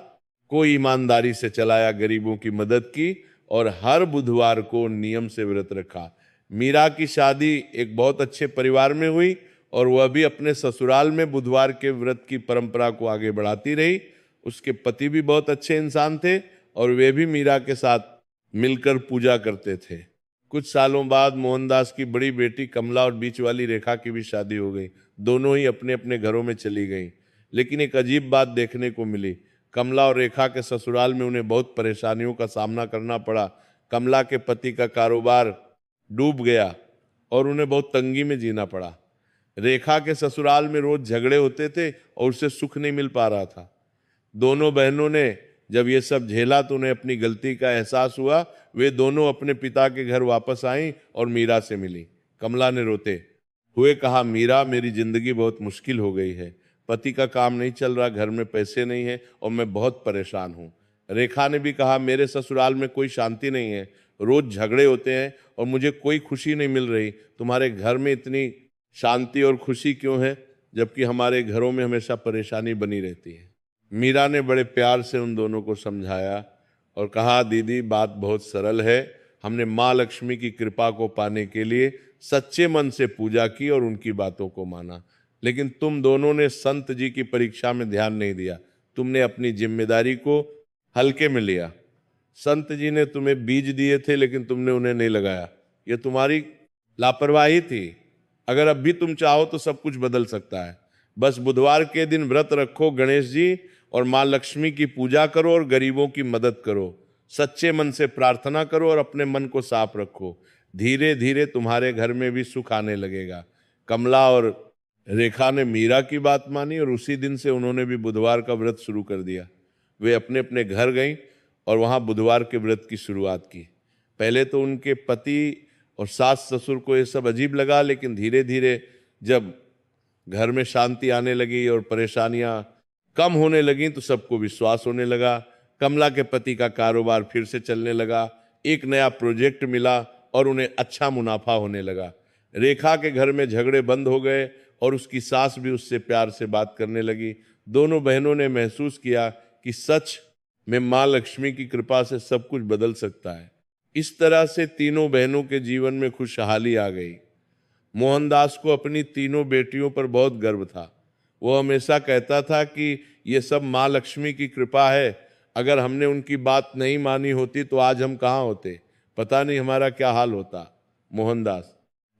को ईमानदारी से चलाया, गरीबों की मदद की और हर बुधवार को नियम से व्रत रखा। मीरा की शादी एक बहुत अच्छे परिवार में हुई और वह भी अपने ससुराल में बुधवार के व्रत की परंपरा को आगे बढ़ाती रही। उसके पति भी बहुत अच्छे इंसान थे और वे भी मीरा के साथ मिलकर पूजा करते थे। कुछ सालों बाद मोहनदास की बड़ी बेटी कमला और बीच वाली रेखा की भी शादी हो गई। दोनों ही अपने अपने घरों में चली गईं। लेकिन एक अजीब बात देखने को मिली। कमला और रेखा के ससुराल में उन्हें बहुत परेशानियों का सामना करना पड़ा। कमला के पति का कारोबार डूब गया और उन्हें बहुत तंगी में जीना पड़ा। रेखा के ससुराल में रोज झगड़े होते थे और उसे सुख नहीं मिल पा रहा था। दोनों बहनों ने जब ये सब झेला तो उन्हें अपनी गलती का एहसास हुआ। वे दोनों अपने पिता के घर वापस आईं और मीरा से मिली। कमला ने रोते हुए कहा, मीरा मेरी जिंदगी बहुत मुश्किल हो गई है। पति का काम नहीं चल रहा, घर में पैसे नहीं है और मैं बहुत परेशान हूँ। रेखा ने भी कहा, मेरे ससुराल में कोई शांति नहीं है, रोज झगड़े होते हैं और मुझे कोई खुशी नहीं मिल रही। तुम्हारे घर में इतनी शांति और खुशी क्यों है जबकि हमारे घरों में हमेशा परेशानी बनी रहती है। मीरा ने बड़े प्यार से उन दोनों को समझाया और कहा, दीदी बात बहुत सरल है। हमने माँ लक्ष्मी की कृपा को पाने के लिए सच्चे मन से पूजा की और उनकी बातों को माना। लेकिन तुम दोनों ने संत जी की परीक्षा में ध्यान नहीं दिया। तुमने अपनी जिम्मेदारी को हल्के में लिया। संत जी ने तुम्हें बीज दिए थे लेकिन तुमने उन्हें नहीं लगाया। ये तुम्हारी लापरवाही थी। अगर अब भी तुम चाहो तो सब कुछ बदल सकता है। बस बुधवार के दिन व्रत रखो गणेश जी और माँ लक्ष्मी की पूजा करो और गरीबों की मदद करो। सच्चे मन से प्रार्थना करो और अपने मन को साफ रखो। धीरे धीरे तुम्हारे घर में भी सुख आने लगेगा। कमला और रेखा ने मीरा की बात मानी और उसी दिन से उन्होंने भी बुधवार का व्रत शुरू कर दिया। वे अपने अपने घर गईं और वहाँ बुधवार के व्रत की शुरुआत की। पहले तो उनके पति और सास ससुर को ये सब अजीब लगा, लेकिन धीरे धीरे जब घर में शांति आने लगी और परेशानियां कम होने लगी तो सबको विश्वास होने लगा। कमला के पति का कारोबार फिर से चलने लगा। एक नया प्रोजेक्ट मिला और उन्हें अच्छा मुनाफा होने लगा। रेखा के घर में झगड़े बंद हो गए और उसकी सास भी उससे प्यार से बात करने लगी। दोनों बहनों ने महसूस किया कि सच में माँ लक्ष्मी की कृपा से सब कुछ बदल सकता है। इस तरह से तीनों बहनों के जीवन में खुशहाली आ गई। मोहनदास को अपनी तीनों बेटियों पर बहुत गर्व था। वो हमेशा कहता था कि ये सब माँ लक्ष्मी की कृपा है। अगर हमने उनकी बात नहीं मानी होती तो आज हम कहाँ होते, पता नहीं हमारा क्या हाल होता। मोहनदास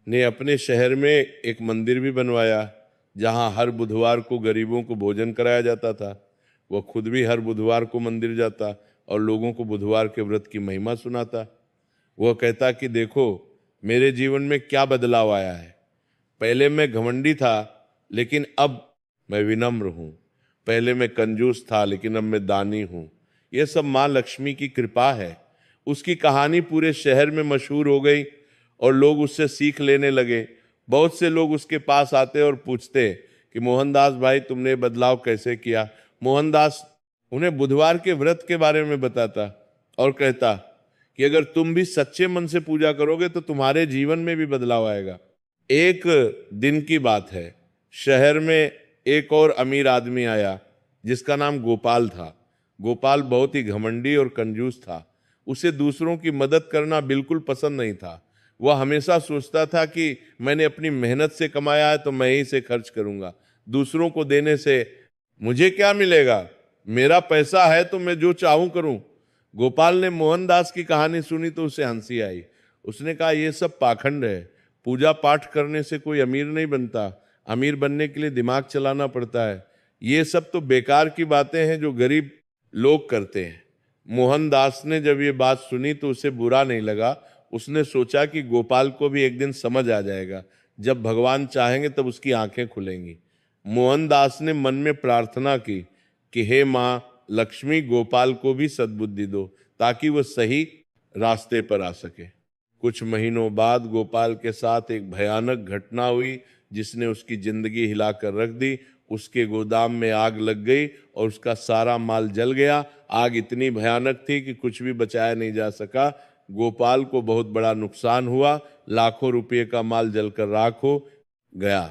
ने अपने शहर में एक मंदिर भी बनवाया जहाँ हर बुधवार को गरीबों को भोजन कराया जाता था। वह खुद भी हर बुधवार को मंदिर जाता और लोगों को बुधवार के व्रत की महिमा सुनाता। वह कहता कि देखो मेरे जीवन में क्या बदलाव आया है। पहले मैं घमंडी था लेकिन अब मैं विनम्र हूँ। पहले मैं कंजूस था लेकिन अब मैं दानी हूँ। यह सब माँ लक्ष्मी की कृपा है। उसकी कहानी पूरे शहर में मशहूर हो गई और लोग उससे सीख लेने लगे बहुत से लोग उसके पास आते और पूछते कि मोहनदास भाई तुमने बदलाव कैसे किया। मोहनदास उन्हें बुधवार के व्रत के बारे में बताता और कहता कि अगर तुम भी सच्चे मन से पूजा करोगे तो तुम्हारे जीवन में भी बदलाव आएगा। एक दिन की बात है, शहर में एक और अमीर आदमी आया जिसका नाम गोपाल था। गोपाल बहुत ही घमंडी और कंजूस था। उसे दूसरों की मदद करना बिल्कुल पसंद नहीं था। वह हमेशा सोचता था कि मैंने अपनी मेहनत से कमाया है तो मैं ही से खर्च करूंगा, दूसरों को देने से मुझे क्या मिलेगा, मेरा पैसा है तो मैं जो चाहूं करूं। गोपाल ने मोहनदास की कहानी सुनी तो उसे हंसी आई। उसने कहा यह सब पाखंड है, पूजा पाठ करने से कोई अमीर नहीं बनता, अमीर बनने के लिए दिमाग चलाना पड़ता है। ये सब तो बेकार की बातें हैं जो गरीब लोग करते हैं। मोहनदास ने जब ये बात सुनी तो उसे बुरा नहीं लगा। उसने सोचा कि गोपाल को भी एक दिन समझ आ जाएगा, जब भगवान चाहेंगे तब उसकी आंखें खुलेंगी। मोहनदास ने मन में प्रार्थना की कि हे माँ लक्ष्मी, गोपाल को भी सद्बुद्धि दो ताकि वह सही रास्ते पर आ सके। कुछ महीनों बाद गोपाल के साथ एक भयानक घटना हुई जिसने उसकी जिंदगी हिलाकर रख दी। उसके गोदाम में आग लग गई और उसका सारा माल जल गया। आग इतनी भयानक थी कि कुछ भी बचाया नहीं जा सका। गोपाल को बहुत बड़ा नुकसान हुआ, लाखों रुपये का माल जलकर राख हो गया।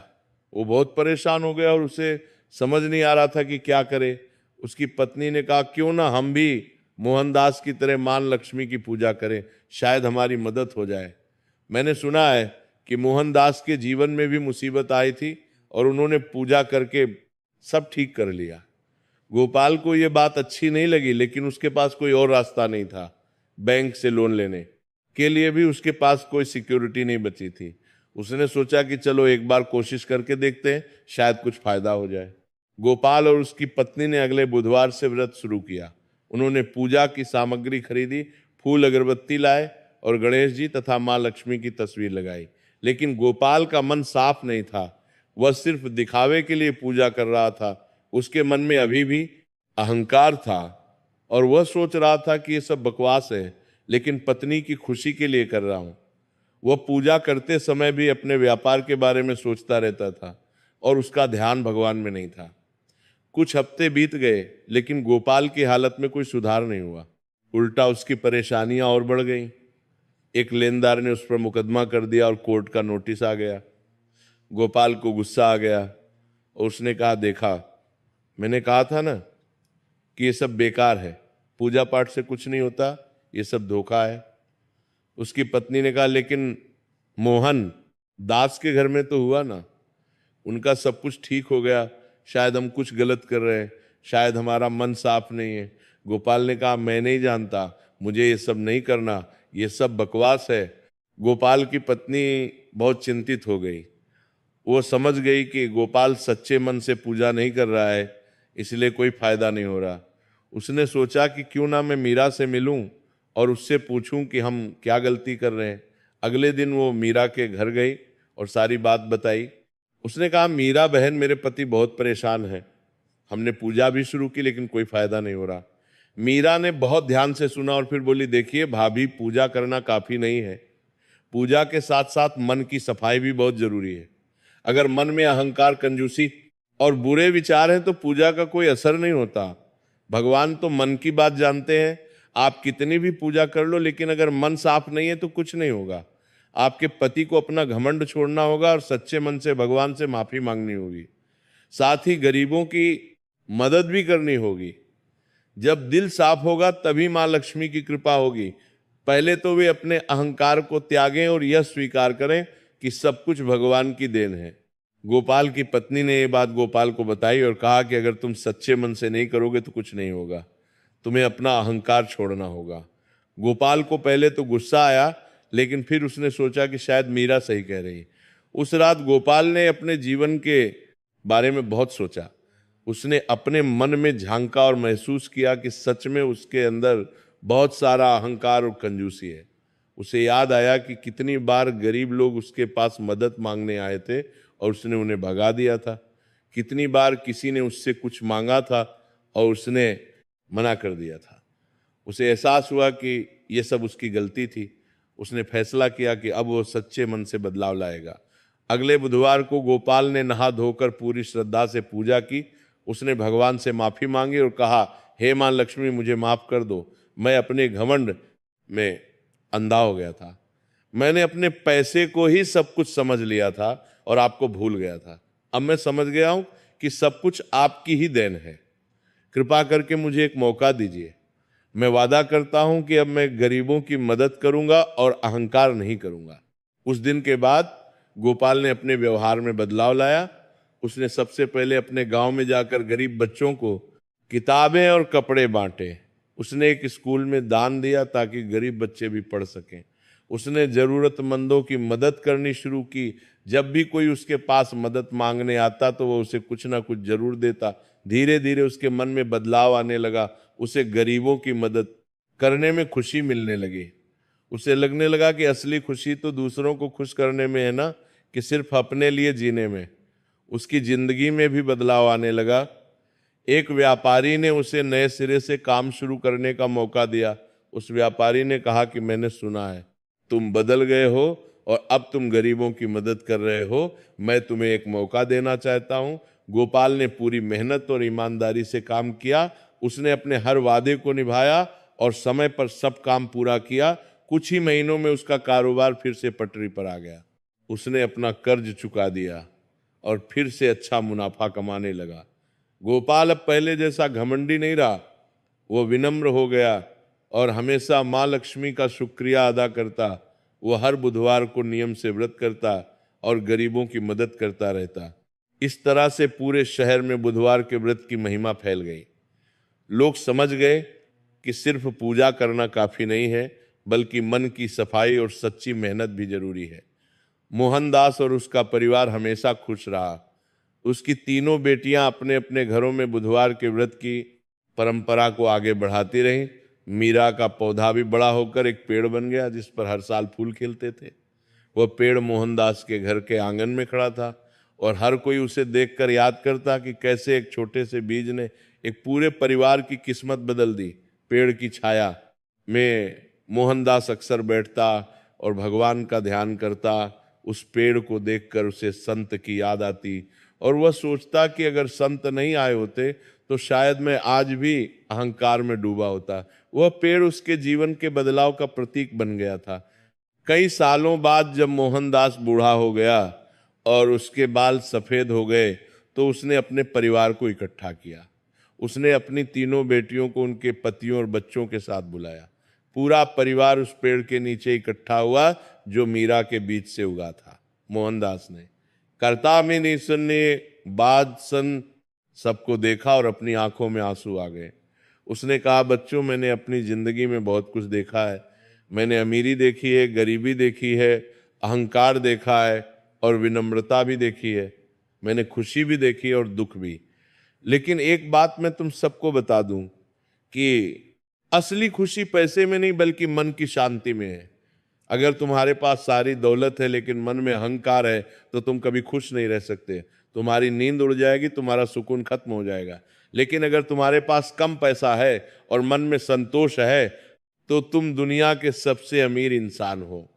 वो बहुत परेशान हो गया और उसे समझ नहीं आ रहा था कि क्या करे। उसकी पत्नी ने कहा क्यों ना हम भी मोहनदास की तरह मां लक्ष्मी की पूजा करें, शायद हमारी मदद हो जाए। मैंने सुना है कि मोहनदास के जीवन में भी मुसीबत आई थी और उन्होंने पूजा करके सब ठीक कर लिया। गोपाल को यह बात अच्छी नहीं लगी, लेकिन उसके पास कोई और रास्ता नहीं था। बैंक से लोन लेने के लिए भी उसके पास कोई सिक्योरिटी नहीं बची थी। उसने सोचा कि चलो एक बार कोशिश करके देखते हैं, शायद कुछ फायदा हो जाए। गोपाल और उसकी पत्नी ने अगले बुधवार से व्रत शुरू किया। उन्होंने पूजा की सामग्री खरीदी, फूल अगरबत्ती लाए और गणेश जी तथा मां लक्ष्मी की तस्वीर लगाई। लेकिन गोपाल का मन साफ नहीं था। वह सिर्फ दिखावे के लिए पूजा कर रहा था। उसके मन में अभी भी अहंकार था और वह सोच रहा था कि यह सब बकवास है, लेकिन पत्नी की खुशी के लिए कर रहा हूं। वह पूजा करते समय भी अपने व्यापार के बारे में सोचता रहता था और उसका ध्यान भगवान में नहीं था। कुछ हफ्ते बीत गए, लेकिन गोपाल की हालत में कोई सुधार नहीं हुआ। उल्टा उसकी परेशानियां और बढ़ गईं। एक लेनदार ने उस पर मुकदमा कर दिया और कोर्ट का नोटिस आ गया। गोपाल को गुस्सा आ गया और उसने कहा देखा, मैंने कहा था ना कि ये सब बेकार है, पूजा पाठ से कुछ नहीं होता, ये सब धोखा है। उसकी पत्नी ने कहा लेकिन मोहन दास के घर में तो हुआ ना, उनका सब कुछ ठीक हो गया, शायद हम कुछ गलत कर रहे हैं, शायद हमारा मन साफ नहीं है। गोपाल ने कहा मैं नहीं जानता, मुझे ये सब नहीं करना, ये सब बकवास है। गोपाल की पत्नी बहुत चिंतित हो गई। वो समझ गई कि गोपाल सच्चे मन से पूजा नहीं कर रहा है, इसलिए कोई फायदा नहीं हो रहा। उसने सोचा कि क्यों ना मैं मीरा से मिलूं और उससे पूछूं कि हम क्या गलती कर रहे हैं। अगले दिन वो मीरा के घर गई और सारी बात बताई। उसने कहा मीरा बहन, मेरे पति बहुत परेशान है, हमने पूजा भी शुरू की लेकिन कोई फायदा नहीं हो रहा। मीरा ने बहुत ध्यान से सुना और फिर बोली देखिए भाभी, पूजा करना काफी नहीं है, पूजा के साथ साथ मन की सफाई भी बहुत जरूरी है। अगर मन में अहंकार, कंजूसी और बुरे विचार हैं तो पूजा का कोई असर नहीं होता। भगवान तो मन की बात जानते हैं। आप कितनी भी पूजा कर लो, लेकिन अगर मन साफ नहीं है तो कुछ नहीं होगा। आपके पति को अपना घमंड छोड़ना होगा और सच्चे मन से भगवान से माफी मांगनी होगी। साथ ही गरीबों की मदद भी करनी होगी। जब दिल साफ होगा तभी मां लक्ष्मी की कृपा होगी। पहले तो वे अपने अहंकार को त्यागें और यह स्वीकार करें कि सब कुछ भगवान की देन है। गोपाल की पत्नी ने यह बात गोपाल को बताई और कहा कि अगर तुम सच्चे मन से नहीं करोगे तो कुछ नहीं होगा, तुम्हें अपना अहंकार छोड़ना होगा। गोपाल को पहले तो गुस्सा आया, लेकिन फिर उसने सोचा कि शायद मीरा सही कह रही। उस रात गोपाल ने अपने जीवन के बारे में बहुत सोचा। उसने अपने मन में झांका और महसूस किया कि सच में उसके अंदर बहुत सारा अहंकार और कंजूसी है। उसे याद आया कि कितनी बार गरीब लोग उसके पास मदद मांगने आए थे और उसने उन्हें भगा दिया था। कितनी बार किसी ने उससे कुछ मांगा था और उसने मना कर दिया था। उसे एहसास हुआ कि यह सब उसकी गलती थी। उसने फैसला किया कि अब वो सच्चे मन से बदलाव लाएगा। अगले बुधवार को गोपाल ने नहा धोकर पूरी श्रद्धा से पूजा की। उसने भगवान से माफी मांगी और कहा, हे मां लक्ष्मी, मुझे माफ कर दो। मैं अपने घमंड में अंधा हो गया था। मैंने अपने पैसे को ही सब कुछ समझ लिया था और आपको भूल गया था। अब मैं समझ गया हूं कि सब कुछ आपकी ही देन है। कृपा करके मुझे एक मौका दीजिए। मैं वादा करता हूं कि अब मैं गरीबों की मदद करूंगा और अहंकार नहीं करूंगा। उस दिन के बाद गोपाल ने अपने व्यवहार में बदलाव लाया। उसने सबसे पहले अपने गांव में जाकर गरीब बच्चों को किताबें और कपड़े बांटे। उसने एक स्कूल में दान दिया ताकि गरीब बच्चे भी पढ़ सकें। उसने जरूरतमंदों की मदद करनी शुरू की। जब भी कोई उसके पास मदद मांगने आता तो वो उसे कुछ ना कुछ जरूर देता। धीरे धीरे उसके मन में बदलाव आने लगा। उसे गरीबों की मदद करने में खुशी मिलने लगी। उसे लगने लगा कि असली खुशी तो दूसरों को खुश करने में है ना, कि सिर्फ अपने लिए जीने में। उसकी जिंदगी में भी बदलाव आने लगा। एक व्यापारी ने उसे नए सिरे से काम शुरू करने का मौका दिया। उस व्यापारी ने कहा कि मैंने सुना है तुम बदल गए हो और अब तुम गरीबों की मदद कर रहे हो। मैं तुम्हें एक मौका देना चाहता हूं। गोपाल ने पूरी मेहनत और ईमानदारी से काम किया। उसने अपने हर वादे को निभाया और समय पर सब काम पूरा किया। कुछ ही महीनों में उसका कारोबार फिर से पटरी पर आ गया। उसने अपना कर्ज चुका दिया और फिर से अच्छा मुनाफा कमाने लगा। गोपाल अब पहले जैसा घमंडी नहीं रहा। वो विनम्र हो गया और हमेशा माँ लक्ष्मी का शुक्रिया अदा करता। वो हर बुधवार को नियम से व्रत करता और गरीबों की मदद करता रहता। इस तरह से पूरे शहर में बुधवार के व्रत की महिमा फैल गई। लोग समझ गए कि सिर्फ पूजा करना काफी नहीं है, बल्कि मन की सफाई और सच्ची मेहनत भी जरूरी है। मोहनदास और उसका परिवार हमेशा खुश रहा। उसकी तीनों बेटियां अपने अपने घरों में बुधवार के व्रत की परंपरा को आगे बढ़ाती रहीं। मीरा का पौधा भी बड़ा होकर एक पेड़ बन गया जिस पर हर साल फूल खिलते थे। वह पेड़ मोहनदास के घर के आंगन में खड़ा था और हर कोई उसे देखकर याद करता कि कैसे एक छोटे से बीज ने एक पूरे परिवार की किस्मत बदल दी। पेड़ की छाया में मोहनदास अक्सर बैठता और भगवान का ध्यान करता। उस पेड़ को देखकर उसे संत की याद आती और वह सोचता कि अगर संत नहीं आए होते तो शायद मैं आज भी अहंकार में डूबा होता। वह पेड़ उसके जीवन के बदलाव का प्रतीक बन गया था। कई सालों बाद जब मोहनदास बूढ़ा हो गया और उसके बाल सफेद हो गए तो उसने अपने परिवार को इकट्ठा किया। उसने अपनी तीनों बेटियों को उनके पतियों और बच्चों के साथ बुलाया। पूरा परिवार उस पेड़ के नीचे इकट्ठा हुआ जो मीरा के बीच से उगा था। मोहनदास ने करता में नहीं सुनने बाद सन सबको देखा और अपनी आंखों में आंसू आ गए। उसने कहा, बच्चों, मैंने अपनी जिंदगी में बहुत कुछ देखा है। मैंने अमीरी देखी है, गरीबी देखी है, अहंकार देखा है और विनम्रता भी देखी है। मैंने खुशी भी देखी है और दुख भी। लेकिन एक बात मैं तुम सबको बता दूं कि असली खुशी पैसे में नहीं बल्कि मन की शांति में है। अगर तुम्हारे पास सारी दौलत है लेकिन मन में अहंकार है तो तुम कभी खुश नहीं रह सकते। तुम्हारी नींद उड़ जाएगी, तुम्हारा सुकून खत्म हो जाएगा। लेकिन अगर तुम्हारे पास कम पैसा है और मन में संतोष है तो तुम दुनिया के सबसे अमीर इंसान हो।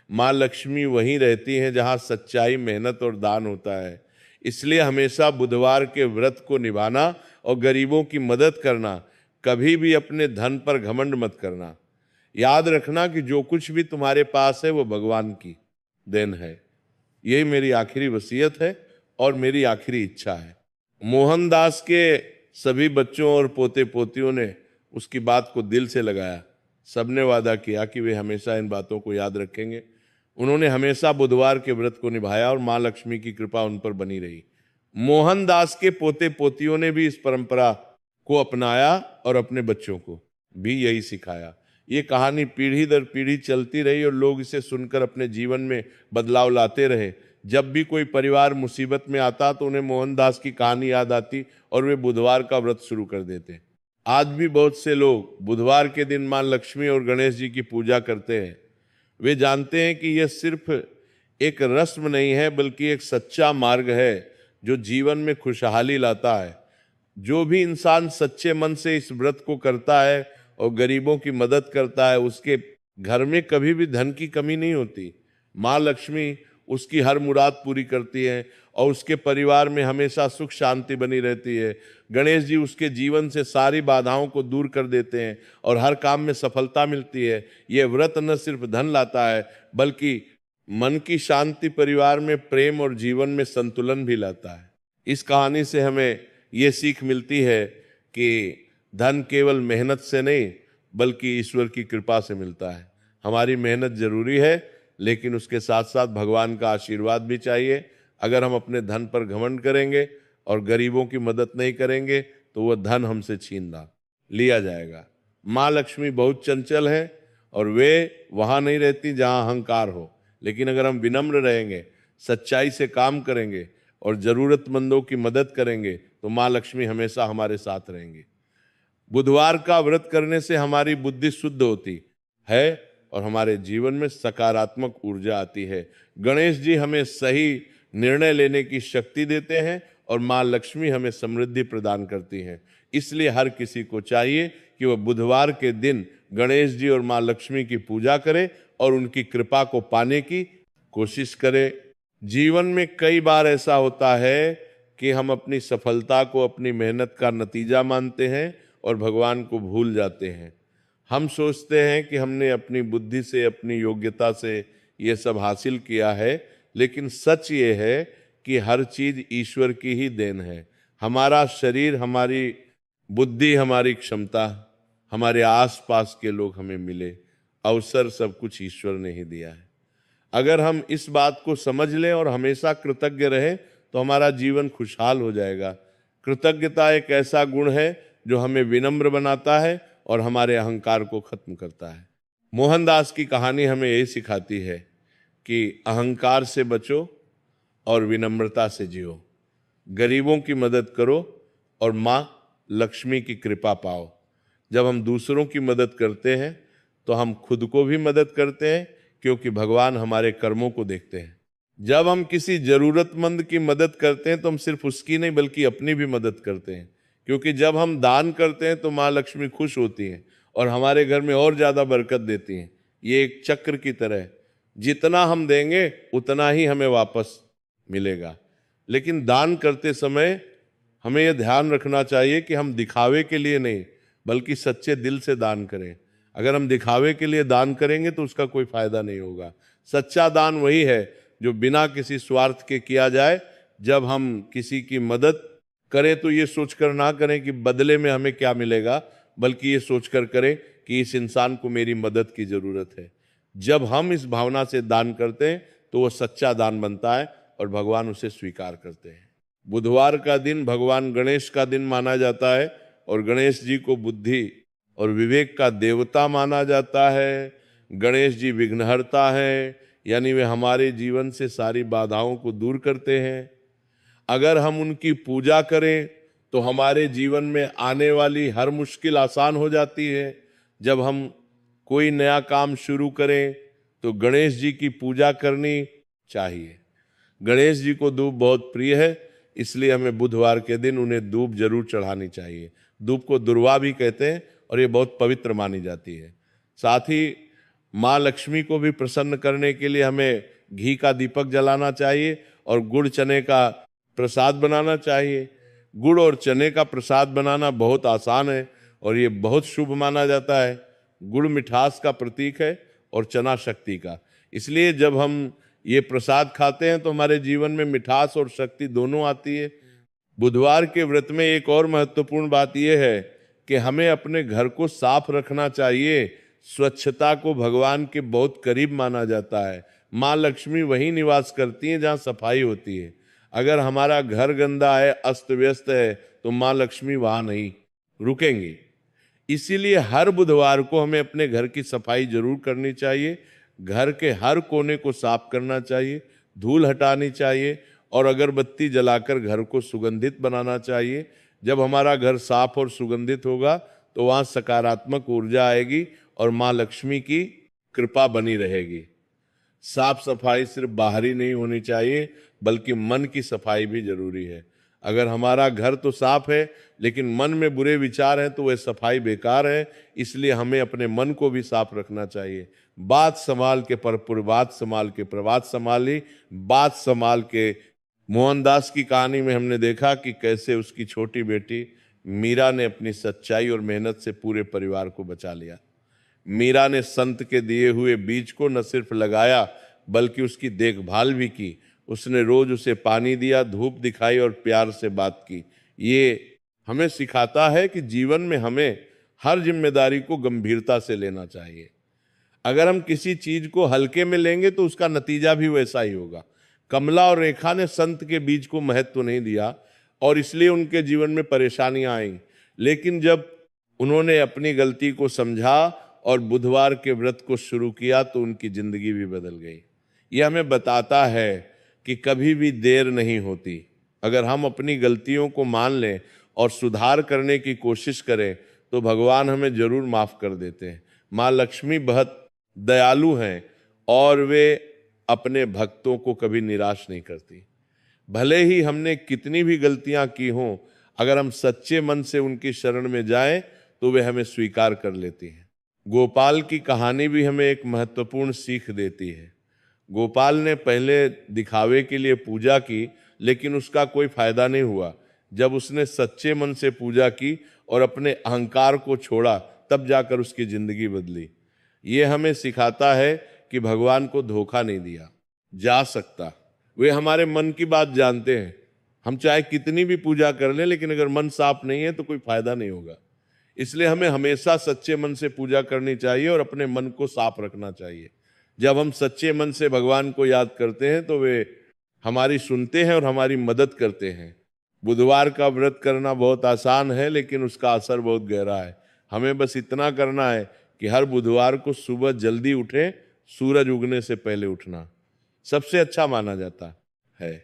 माँ लक्ष्मी वहीं रहती हैं जहाँ सच्चाई, मेहनत और दान होता है। इसलिए हमेशा बुधवार के व्रत को निभाना और गरीबों की मदद करना। कभी भी अपने धन पर घमंड मत करना। याद रखना कि जो कुछ भी तुम्हारे पास है वो भगवान की देन है। यही मेरी आखिरी वसीयत है और मेरी आखिरी इच्छा है। मोहनदास के सभी बच्चों और पोते पोतियों ने उसकी बात को दिल से लगाया। सबने वादा किया कि वे हमेशा इन बातों को याद रखेंगे। उन्होंने हमेशा बुधवार के व्रत को निभाया और माँ लक्ष्मी की कृपा उन पर बनी रही। मोहनदास के पोते पोतियों ने भी इस परंपरा को अपनाया और अपने बच्चों को भी यही सिखाया। ये कहानी पीढ़ी दर पीढ़ी चलती रही और लोग इसे सुनकर अपने जीवन में बदलाव लाते रहे। जब भी कोई परिवार मुसीबत में आता तो उन्हें मोहनदास की कहानी याद आती और वे बुधवार का व्रत शुरू कर देते। आज भी बहुत से लोग बुधवार के दिन मां लक्ष्मी और गणेश जी की पूजा करते हैं। वे जानते हैं कि यह सिर्फ एक रस्म नहीं है बल्कि एक सच्चा मार्ग है जो जीवन में खुशहाली लाता है। जो भी इंसान सच्चे मन से इस व्रत को करता है और गरीबों की मदद करता है उसके घर में कभी भी धन की कमी नहीं होती। माँ लक्ष्मी उसकी हर मुराद पूरी करती हैं और उसके परिवार में हमेशा सुख शांति बनी रहती है। गणेश जी उसके जीवन से सारी बाधाओं को दूर कर देते हैं और हर काम में सफलता मिलती है। ये व्रत न सिर्फ धन लाता है बल्कि मन की शांति, परिवार में प्रेम और जीवन में संतुलन भी लाता है। इस कहानी से हमें ये सीख मिलती है कि धन केवल मेहनत से नहीं बल्कि ईश्वर की कृपा से मिलता है। हमारी मेहनत जरूरी है लेकिन उसके साथ साथ भगवान का आशीर्वाद भी चाहिए। अगर हम अपने धन पर घमंड करेंगे और गरीबों की मदद नहीं करेंगे तो वह धन हमसे छीन लिया जाएगा। माँ लक्ष्मी बहुत चंचल है और वे वहाँ नहीं रहती जहाँ अहंकार हो। लेकिन अगर हम विनम्र रहेंगे, सच्चाई से काम करेंगे और जरूरतमंदों की मदद करेंगे तो माँ लक्ष्मी हमेशा हमारे साथ रहेंगी। बुधवार का व्रत करने से हमारी बुद्धि शुद्ध होती है और हमारे जीवन में सकारात्मक ऊर्जा आती है। गणेश जी हमें सही निर्णय लेने की शक्ति देते हैं और माँ लक्ष्मी हमें समृद्धि प्रदान करती हैं। इसलिए हर किसी को चाहिए कि वह बुधवार के दिन गणेश जी और माँ लक्ष्मी की पूजा करे और उनकी कृपा को पाने की कोशिश करे। जीवन में कई बार ऐसा होता है कि हम अपनी सफलता को अपनी मेहनत का नतीजा मानते हैं और भगवान को भूल जाते हैं। हम सोचते हैं कि हमने अपनी बुद्धि से, अपनी योग्यता से ये सब हासिल किया है, लेकिन सच ये है कि हर चीज ईश्वर की ही देन है। हमारा शरीर, हमारी बुद्धि, हमारी क्षमता, हमारे आसपास के लोग हमें मिले, अवसर सब कुछ ईश्वर ने ही दिया है। अगर हम इस बात को समझ लें और हमेशा कृतज्ञ रहें तो हमारा जीवन खुशहाल हो जाएगा। कृतज्ञता एक ऐसा गुण है जो हमें विनम्र बनाता है और हमारे अहंकार को खत्म करता है। मोहनदास की कहानी हमें यही सिखाती है कि अहंकार से बचो और विनम्रता से जियो, गरीबों की मदद करो और माँ लक्ष्मी की कृपा पाओ। जब हम दूसरों की मदद करते हैं तो हम खुद को भी मदद करते हैं, क्योंकि भगवान हमारे कर्मों को देखते हैं। जब हम किसी जरूरतमंद की मदद करते हैं तो हम सिर्फ उसकी नहीं बल्कि अपनी भी मदद करते हैं, क्योंकि जब हम दान करते हैं तो माँ लक्ष्मी खुश होती हैं और हमारे घर में और ज़्यादा बरकत देती हैं। ये एक चक्र की तरह है, जितना हम देंगे उतना ही हमें वापस मिलेगा। लेकिन दान करते समय हमें यह ध्यान रखना चाहिए कि हम दिखावे के लिए नहीं बल्कि सच्चे दिल से दान करें। अगर हम दिखावे के लिए दान करेंगे तो उसका कोई फायदा नहीं होगा। सच्चा दान वही है जो बिना किसी स्वार्थ के किया जाए। जब हम किसी की मदद करें तो ये सोचकर ना करें कि बदले में हमें क्या मिलेगा, बल्कि ये सोचकर करें कि इस इंसान को मेरी मदद की जरूरत है। जब हम इस भावना से दान करते हैं तो वो सच्चा दान बनता है और भगवान उसे स्वीकार करते हैं। बुधवार का दिन भगवान गणेश का दिन माना जाता है और गणेश जी को बुद्धि और विवेक का देवता माना जाता है। गणेश जी विघ्नहर्ता है, यानी वे हमारे जीवन से सारी बाधाओं को दूर करते हैं। अगर हम उनकी पूजा करें तो हमारे जीवन में आने वाली हर मुश्किल आसान हो जाती है। जब हम कोई नया काम शुरू करें तो गणेश जी की पूजा करनी चाहिए। गणेश जी को धूप बहुत प्रिय है, इसलिए हमें बुधवार के दिन उन्हें धूप जरूर चढ़ानी चाहिए। धूप को दुर्वा भी कहते हैं और ये बहुत पवित्र मानी जाती है। साथ ही माँ लक्ष्मी को भी प्रसन्न करने के लिए हमें घी का दीपक जलाना चाहिए और गुड़ चने का प्रसाद बनाना चाहिए। गुड़ और चने का प्रसाद बनाना बहुत आसान है और ये बहुत शुभ माना जाता है। गुड़ मिठास का प्रतीक है और चना शक्ति का, इसलिए जब हम ये प्रसाद खाते हैं तो हमारे जीवन में मिठास और शक्ति दोनों आती है। बुधवार के व्रत में एक और महत्वपूर्ण बात यह है कि हमें अपने घर को साफ रखना चाहिए। स्वच्छता को भगवान के बहुत करीब माना जाता है। माँ लक्ष्मी वहीं निवास करती हैं जहाँ सफाई होती है। अगर हमारा घर गंदा है, अस्त व्यस्त है, तो माँ लक्ष्मी वहाँ नहीं रुकेंगी। इसीलिए हर बुधवार को हमें अपने घर की सफाई जरूर करनी चाहिए। घर के हर कोने को साफ करना चाहिए, धूल हटानी चाहिए और अगरबत्ती जलाकर घर को सुगंधित बनाना चाहिए। जब हमारा घर साफ और सुगंधित होगा तो वहाँ सकारात्मक ऊर्जा आएगी और माँ लक्ष्मी की कृपा बनी रहेगी। साफ सफाई सिर्फ बाहरी नहीं होनी चाहिए बल्कि मन की सफाई भी जरूरी है। अगर हमारा घर तो साफ है लेकिन मन में बुरे विचार हैं तो वह सफाई बेकार है। इसलिए हमें अपने मन को भी साफ रखना चाहिए। बात संभाल के परपुर बात संभाल के प्रभात संभाली, बात संभाल के। मोहनदास की कहानी में हमने देखा कि कैसे उसकी छोटी बेटी मीरा ने अपनी सच्चाई और मेहनत से पूरे परिवार को बचा लिया। मीरा ने संत के दिए हुए बीज को न सिर्फ लगाया बल्कि उसकी देखभाल भी की। उसने रोज उसे पानी दिया, धूप दिखाई और प्यार से बात की। ये हमें सिखाता है कि जीवन में हमें हर जिम्मेदारी को गंभीरता से लेना चाहिए। अगर हम किसी चीज को हल्के में लेंगे तो उसका नतीजा भी वैसा ही होगा। कमला और रेखा ने संत के बीज को महत्व नहीं दिया और इसलिए उनके जीवन में परेशानियां आई। लेकिन जब उन्होंने अपनी गलती को समझा और बुधवार के व्रत को शुरू किया तो उनकी जिंदगी भी बदल गई। यह हमें बताता है कि कभी भी देर नहीं होती। अगर हम अपनी गलतियों को मान लें और सुधार करने की कोशिश करें तो भगवान हमें जरूर माफ कर देते हैं। माँ लक्ष्मी बहुत दयालु हैं और वे अपने भक्तों को कभी निराश नहीं करती। भले ही हमने कितनी भी गलतियां की हों, अगर हम सच्चे मन से उनकी शरण में जाएं तो वे हमें स्वीकार कर लेती हैं। गोपाल की कहानी भी हमें एक महत्वपूर्ण सीख देती है। गोपाल ने पहले दिखावे के लिए पूजा की लेकिन उसका कोई फायदा नहीं हुआ। जब उसने सच्चे मन से पूजा की और अपने अहंकार को छोड़ा तब जाकर उसकी जिंदगी बदली। ये हमें सिखाता है कि भगवान को धोखा नहीं दिया जा सकता। वे हमारे मन की बात जानते हैं। हम चाहे कितनी भी पूजा कर लें लेकिन अगर मन साफ नहीं है तो कोई फायदा नहीं होगा। इसलिए हमें हमेशा सच्चे मन से पूजा करनी चाहिए और अपने मन को साफ रखना चाहिए। जब हम सच्चे मन से भगवान को याद करते हैं तो वे हमारी सुनते हैं और हमारी मदद करते हैं। बुधवार का व्रत करना बहुत आसान है लेकिन उसका असर बहुत गहरा है। हमें बस इतना करना है कि हर बुधवार को सुबह जल्दी उठें। सूरज उगने से पहले उठना सबसे अच्छा माना जाता है।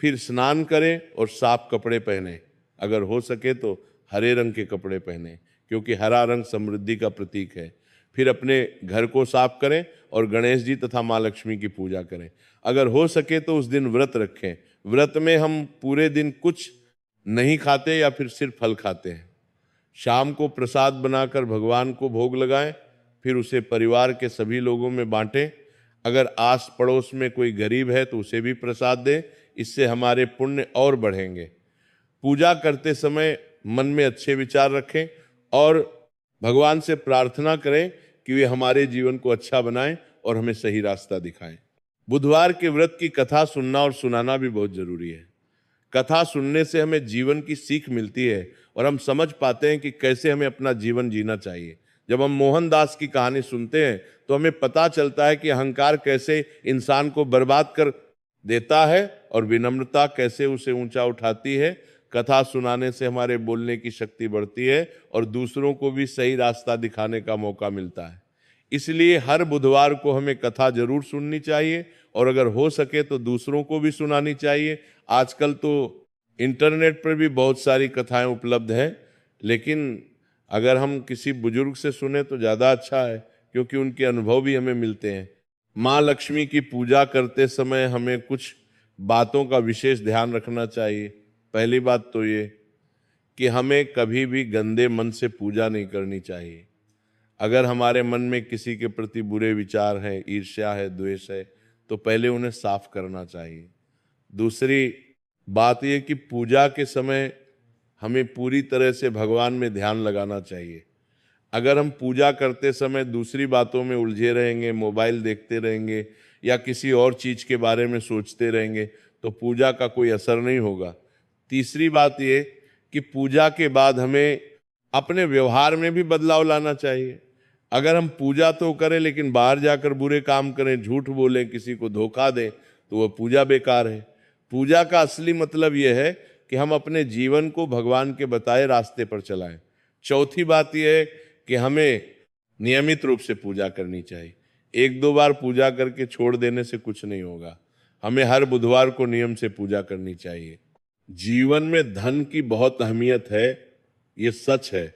फिर स्नान करें और साफ कपड़े पहने। अगर हो सके तो हरे रंग के कपड़े पहने क्योंकि हरा रंग समृद्धि का प्रतीक है। फिर अपने घर को साफ करें और गणेश जी तथा माँ लक्ष्मी की पूजा करें। अगर हो सके तो उस दिन व्रत रखें। व्रत में हम पूरे दिन कुछ नहीं खाते या फिर सिर्फ फल खाते हैं। शाम को प्रसाद बनाकर भगवान को भोग लगाएं, फिर उसे परिवार के सभी लोगों में बांटें। अगर आस पड़ोस में कोई गरीब है तो उसे भी प्रसाद दें। इससे हमारे पुण्य और बढ़ेंगे। पूजा करते समय मन में अच्छे विचार रखें और भगवान से प्रार्थना करें कि वे हमारे जीवन को अच्छा बनाएं और हमें सही रास्ता दिखाएं। बुधवार के व्रत की कथा सुनना और सुनाना भी बहुत जरूरी है। कथा सुनने से हमें जीवन की सीख मिलती है और हम समझ पाते हैं कि कैसे हमें अपना जीवन जीना चाहिए। जब हम मोहनदास की कहानी सुनते हैं तो हमें पता चलता है कि अहंकार कैसे इंसान को बर्बाद कर देता है और विनम्रता कैसे उसे ऊंचा उठाती है। कथा सुनाने से हमारे बोलने की शक्ति बढ़ती है और दूसरों को भी सही रास्ता दिखाने का मौका मिलता है। इसलिए हर बुधवार को हमें कथा जरूर सुननी चाहिए और अगर हो सके तो दूसरों को भी सुनानी चाहिए। आजकल तो इंटरनेट पर भी बहुत सारी कथाएं उपलब्ध हैं, लेकिन अगर हम किसी बुजुर्ग से सुने तो ज़्यादा अच्छा है क्योंकि उनके अनुभव भी हमें मिलते हैं। माँ लक्ष्मी की पूजा करते समय हमें कुछ बातों का विशेष ध्यान रखना चाहिए। पहली बात तो ये कि हमें कभी भी गंदे मन से पूजा नहीं करनी चाहिए। अगर हमारे मन में किसी के प्रति बुरे विचार हैं, ईर्ष्या है, द्वेष है, तो पहले उन्हें साफ करना चाहिए। दूसरी बात यह कि पूजा के समय हमें पूरी तरह से भगवान में ध्यान लगाना चाहिए। अगर हम पूजा करते समय दूसरी बातों में उलझे रहेंगे, मोबाइल देखते रहेंगे या किसी और चीज़ के बारे में सोचते रहेंगे तो पूजा का कोई असर नहीं होगा। तीसरी बात ये कि पूजा के बाद हमें अपने व्यवहार में भी बदलाव लाना चाहिए। अगर हम पूजा तो करें लेकिन बाहर जाकर बुरे काम करें, झूठ बोलें, किसी को धोखा दें तो वह पूजा बेकार है। पूजा का असली मतलब यह है कि हम अपने जीवन को भगवान के बताए रास्ते पर चलाएं। चौथी बात यह है कि हमें नियमित रूप से पूजा करनी चाहिए। एक दो बार पूजा करके छोड़ देने से कुछ नहीं होगा। हमें हर बुधवार को नियम से पूजा करनी चाहिए। जीवन में धन की बहुत अहमियत है, ये सच है,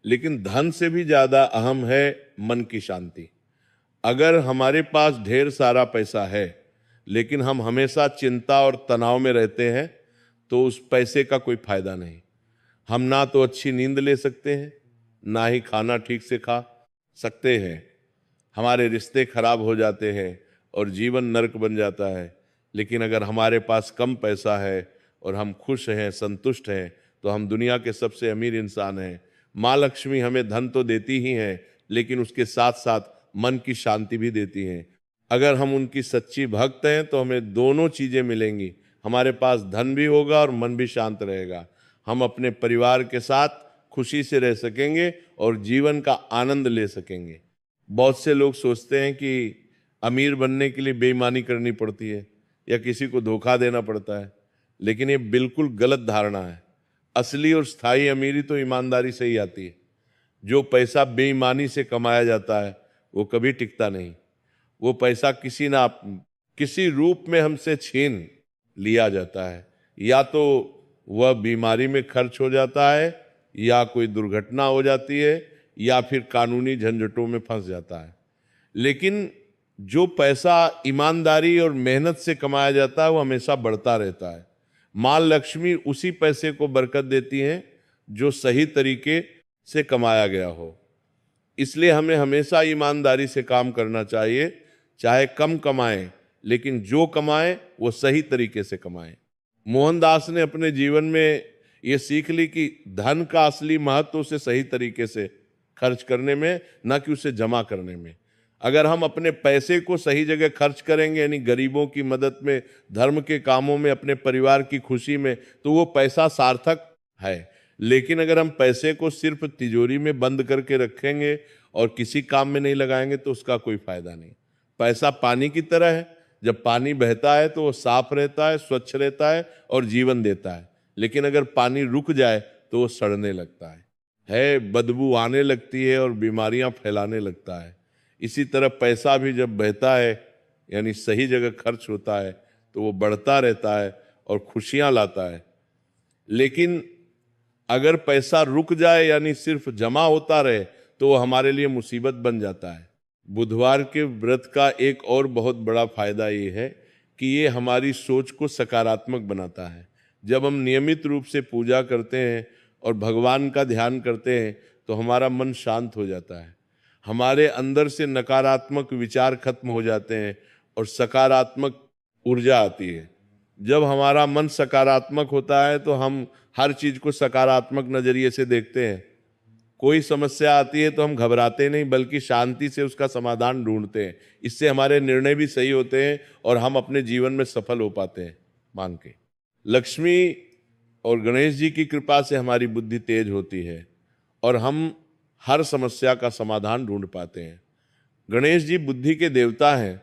लेकिन धन से भी ज्यादा अहम है मन की शांति। अगर हमारे पास ढेर सारा पैसा है लेकिन हम हमेशा चिंता और तनाव में रहते हैं तो उस पैसे का कोई फायदा नहीं। हम ना तो अच्छी नींद ले सकते हैं, ना ही खाना ठीक से खा सकते हैं। हमारे रिश्ते खराब हो जाते हैं और जीवन नरक बन जाता है। लेकिन अगर हमारे पास कम पैसा है और हम खुश हैं, संतुष्ट हैं, तो हम दुनिया के सबसे अमीर इंसान हैं। माँ लक्ष्मी हमें धन तो देती ही हैं, लेकिन उसके साथ साथ मन की शांति भी देती हैं। अगर हम उनकी सच्ची भक्त हैं तो हमें दोनों चीज़ें मिलेंगी। हमारे पास धन भी होगा और मन भी शांत रहेगा। हम अपने परिवार के साथ खुशी से रह सकेंगे और जीवन का आनंद ले सकेंगे। बहुत से लोग सोचते हैं कि अमीर बनने के लिए बेईमानी करनी पड़ती है या किसी को धोखा देना पड़ता है, लेकिन ये बिल्कुल गलत धारणा है। असली और स्थायी अमीरी तो ईमानदारी से ही आती है। जो पैसा बेईमानी से कमाया जाता है वो कभी टिकता नहीं। वो पैसा किसी रूप में हमसे छीन लिया जाता है। या तो वह बीमारी में खर्च हो जाता है, या कोई दुर्घटना हो जाती है, या फिर कानूनी झंझटों में फंस जाता है। लेकिन जो पैसा ईमानदारी और मेहनत से कमाया जाता है वो हमेशा बढ़ता रहता है। माँ लक्ष्मी उसी पैसे को बरकत देती हैं जो सही तरीके से कमाया गया हो। इसलिए हमें हमेशा ईमानदारी से काम करना चाहिए। चाहे कम कमाएं, लेकिन जो कमाएं वो सही तरीके से कमाएं। मोहनदास ने अपने जीवन में ये सीख ली कि धन का असली महत्व उसे सही तरीके से खर्च करने में, न कि उसे जमा करने में। अगर हम अपने पैसे को सही जगह खर्च करेंगे, यानी गरीबों की मदद में, धर्म के कामों में, अपने परिवार की खुशी में, तो वो पैसा सार्थक है। लेकिन अगर हम पैसे को सिर्फ तिजोरी में बंद करके रखेंगे और किसी काम में नहीं लगाएंगे तो उसका कोई फायदा नहीं। पैसा पानी की तरह है। जब पानी बहता है तो वो साफ रहता है, स्वच्छ रहता है और जीवन देता है। लेकिन अगर पानी रुक जाए तो वो सड़ने लगता है, बदबू आने लगती है और बीमारियां फैलाने लगता है। इसी तरह पैसा भी जब बहता है, यानी सही जगह खर्च होता है, तो वो बढ़ता रहता है और खुशियां लाता है। लेकिन अगर पैसा रुक जाए, यानी सिर्फ जमा होता रहे, तो वो हमारे लिए मुसीबत बन जाता है। बुधवार के व्रत का एक और बहुत बड़ा फायदा ये है कि ये हमारी सोच को सकारात्मक बनाता है। जब हम नियमित रूप से पूजा करते हैं और भगवान का ध्यान करते हैं तो हमारा मन शांत हो जाता है। हमारे अंदर से नकारात्मक विचार खत्म हो जाते हैं और सकारात्मक ऊर्जा आती है। जब हमारा मन सकारात्मक होता है तो हम हर चीज को सकारात्मक नजरिए से देखते हैं। कोई समस्या आती है तो हम घबराते नहीं, बल्कि शांति से उसका समाधान ढूंढते हैं। इससे हमारे निर्णय भी सही होते हैं और हम अपने जीवन में सफल हो पाते हैं। मान के लक्ष्मी और गणेश जी की कृपा से हमारी बुद्धि तेज होती है और हम हर समस्या का समाधान ढूंढ पाते हैं। गणेश जी बुद्धि के देवता हैं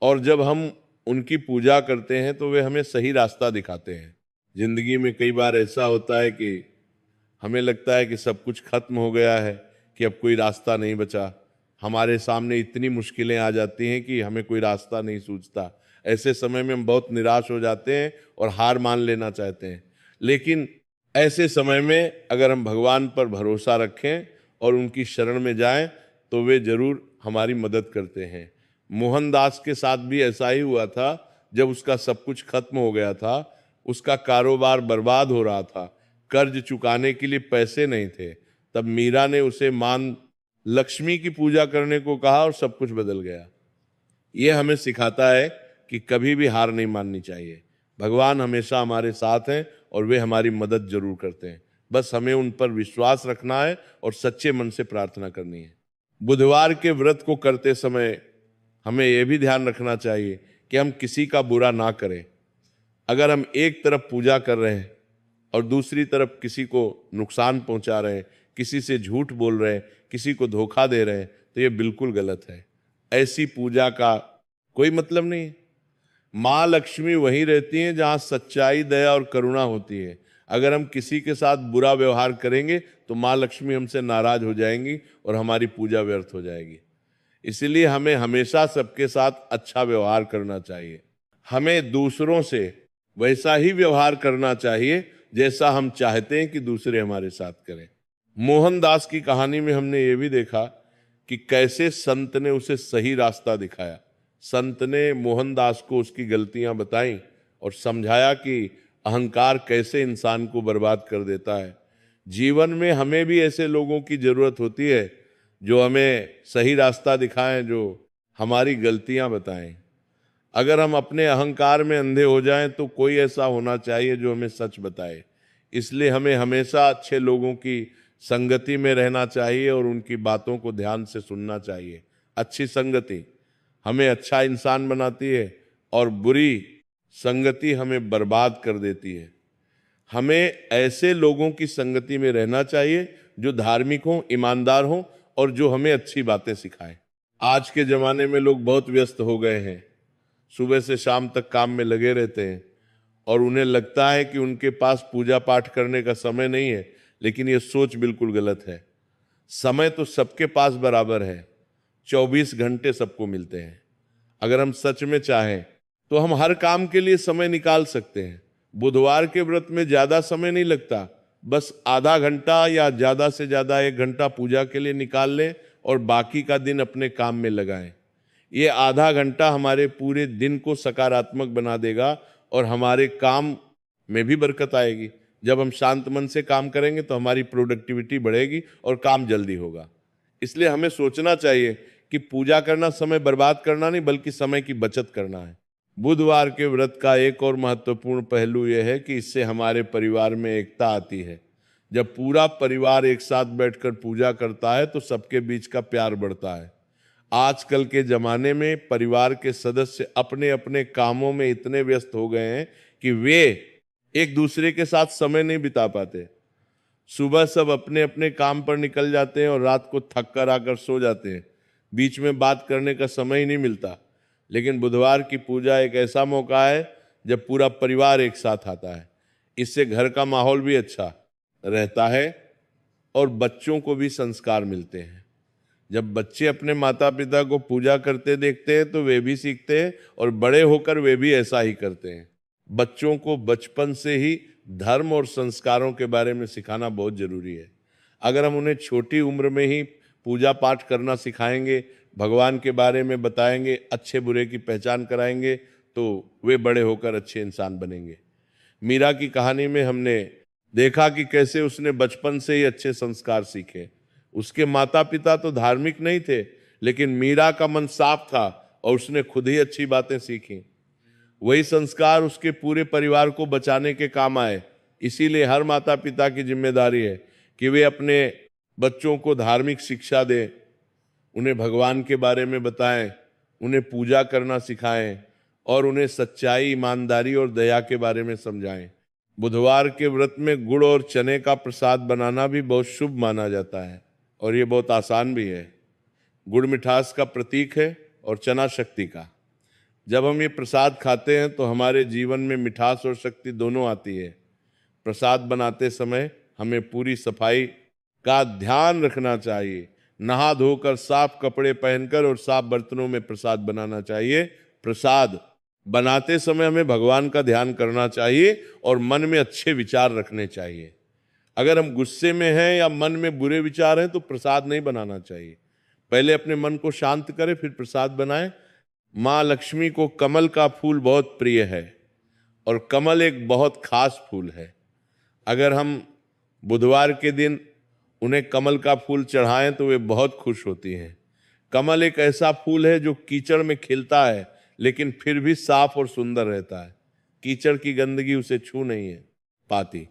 और जब हम उनकी पूजा करते हैं तो वे हमें सही रास्ता दिखाते हैं। जिंदगी में कई बार ऐसा होता है कि हमें लगता है कि सब कुछ खत्म हो गया है, कि अब कोई रास्ता नहीं बचा। हमारे सामने इतनी मुश्किलें आ जाती हैं कि हमें कोई रास्ता नहीं सूझता। ऐसे समय में हम बहुत निराश हो जाते हैं और हार मान लेना चाहते हैं। लेकिन ऐसे समय में अगर हम भगवान पर भरोसा रखें और उनकी शरण में जाएं तो वे जरूर हमारी मदद करते हैं। मोहनदास के साथ भी ऐसा ही हुआ था। जब उसका सब कुछ खत्म हो गया था, उसका कारोबार बर्बाद हो रहा था, कर्ज चुकाने के लिए पैसे नहीं थे, तब मीरा ने उसे मां लक्ष्मी की पूजा करने को कहा और सब कुछ बदल गया। यह हमें सिखाता है कि कभी भी हार नहीं माननी चाहिए। भगवान हमेशा हमारे साथ हैं और वे हमारी मदद जरूर करते हैं। बस हमें उन पर विश्वास रखना है और सच्चे मन से प्रार्थना करनी है। बुधवार के व्रत को करते समय हमें यह भी ध्यान रखना चाहिए कि हम किसी का बुरा ना करें। अगर हम एक तरफ पूजा कर रहे हैं और दूसरी तरफ किसी को नुकसान पहुंचा रहे हैं, किसी से झूठ बोल रहे हैं, किसी को धोखा दे रहे हैं, तो ये बिल्कुल गलत है। ऐसी पूजा का कोई मतलब नहीं है। माँ लक्ष्मी वहीं रहती हैं जहाँ सच्चाई, दया और करुणा होती है। अगर हम किसी के साथ बुरा व्यवहार करेंगे तो माँ लक्ष्मी हमसे नाराज हो जाएंगी और हमारी पूजा व्यर्थ हो जाएगी। इसलिए हमें हमेशा सबके साथ अच्छा व्यवहार करना चाहिए। हमें दूसरों से वैसा ही व्यवहार करना चाहिए जैसा हम चाहते हैं कि दूसरे हमारे साथ करें। मोहनदास की कहानी में हमने ये भी देखा कि कैसे संत ने उसे सही रास्ता दिखाया। संत ने मोहनदास को उसकी गलतियां बताई और समझाया कि अहंकार कैसे इंसान को बर्बाद कर देता है। जीवन में हमें भी ऐसे लोगों की जरूरत होती है जो हमें सही रास्ता दिखाएं, जो हमारी गलतियां बताएं। अगर हम अपने अहंकार में अंधे हो जाएं तो कोई ऐसा होना चाहिए जो हमें सच बताए। इसलिए हमें हमेशा अच्छे लोगों की संगति में रहना चाहिए और उनकी बातों को ध्यान से सुनना चाहिए। अच्छी संगति हमें अच्छा इंसान बनाती है और बुरी संगति हमें बर्बाद कर देती है। हमें ऐसे लोगों की संगति में रहना चाहिए जो धार्मिक हों, ईमानदार हों और जो हमें अच्छी बातें सिखाएं। आज के जमाने में लोग बहुत व्यस्त हो गए हैं, सुबह से शाम तक काम में लगे रहते हैं और उन्हें लगता है कि उनके पास पूजा पाठ करने का समय नहीं है, लेकिन ये सोच बिल्कुल गलत है। समय तो सबके पास बराबर है, 24 घंटे सबको मिलते हैं। अगर हम सच में चाहें तो हम हर काम के लिए समय निकाल सकते हैं। बुधवार के व्रत में ज्यादा समय नहीं लगता, बस आधा घंटा या ज्यादा से ज्यादा 1 घंटा पूजा के लिए निकाल लें और बाकी का दिन अपने काम में लगाएं। ये आधा घंटा हमारे पूरे दिन को सकारात्मक बना देगा और हमारे काम में भी बरकत आएगी। जब हम शांत मन से काम करेंगे तो हमारी प्रोडक्टिविटी बढ़ेगी और काम जल्दी होगा। इसलिए हमें सोचना चाहिए कि पूजा करना समय बर्बाद करना नहीं, बल्कि समय की बचत करना है। बुधवार के व्रत का एक और महत्वपूर्ण पहलू यह है कि इससे हमारे परिवार में एकता आती है। जब पूरा परिवार एक साथ बैठकर पूजा करता है तो सबके बीच का प्यार बढ़ता है। आजकल के जमाने में परिवार के सदस्य अपने अपने कामों में इतने व्यस्त हो गए हैं कि वे एक दूसरे के साथ समय नहीं बिता पाते। सुबह सब अपने अपने काम पर निकल जाते हैं और रात को थक कर आकर सो जाते हैं। बीच में बात करने का समय ही नहीं मिलता। लेकिन बुधवार की पूजा एक ऐसा मौका है जब पूरा परिवार एक साथ आता है। इससे घर का माहौल भी अच्छा रहता है और बच्चों को भी संस्कार मिलते हैं। जब बच्चे अपने माता पिता को पूजा करते देखते हैं तो वे भी सीखते हैं और बड़े होकर वे भी ऐसा ही करते हैं। बच्चों को बचपन से ही धर्म और संस्कारों के बारे में सिखाना बहुत जरूरी है। अगर हम उन्हें छोटी उम्र में ही पूजा पाठ करना सिखाएंगे, भगवान के बारे में बताएंगे, अच्छे बुरे की पहचान कराएंगे, तो वे बड़े होकर अच्छे इंसान बनेंगे। मीरा की कहानी में हमने देखा कि कैसे उसने बचपन से ही अच्छे संस्कार सीखे। उसके माता पिता तो धार्मिक नहीं थे, लेकिन मीरा का मन साफ था और उसने खुद ही अच्छी बातें सीखी। वही संस्कार उसके पूरे परिवार को बचाने के काम आए। इसीलिए हर माता पिता की जिम्मेदारी है कि वे अपने बच्चों को धार्मिक शिक्षा दें, उन्हें भगवान के बारे में बताएं, उन्हें पूजा करना सिखाएं और उन्हें सच्चाई, ईमानदारी और दया के बारे में समझाएं। बुधवार के व्रत में गुड़ और चने का प्रसाद बनाना भी बहुत शुभ माना जाता है और ये बहुत आसान भी है। गुड़ मिठास का प्रतीक है और चना शक्ति का। जब हम ये प्रसाद खाते हैं तो हमारे जीवन में मिठास और शक्ति दोनों आती है। प्रसाद बनाते समय हमें पूरी सफाई का ध्यान रखना चाहिए। नहा धोकर साफ कपड़े पहनकर और साफ बर्तनों में प्रसाद बनाना चाहिए। प्रसाद बनाते समय हमें भगवान का ध्यान करना चाहिए और मन में अच्छे विचार रखने चाहिए। अगर हम गुस्से में हैं या मन में बुरे विचार हैं तो प्रसाद नहीं बनाना चाहिए। पहले अपने मन को शांत करें, फिर प्रसाद बनाएं। माँ लक्ष्मी को कमल का फूल बहुत प्रिय है और कमल एक बहुत खास फूल है। अगर हम बुधवार के दिन उन्हें कमल का फूल चढ़ाएं तो वे बहुत खुश होती हैं। कमल एक ऐसा फूल है जो कीचड़ में खिलता है लेकिन फिर भी साफ और सुंदर रहता है। कीचड़ की गंदगी उसे छू नहीं है पाती।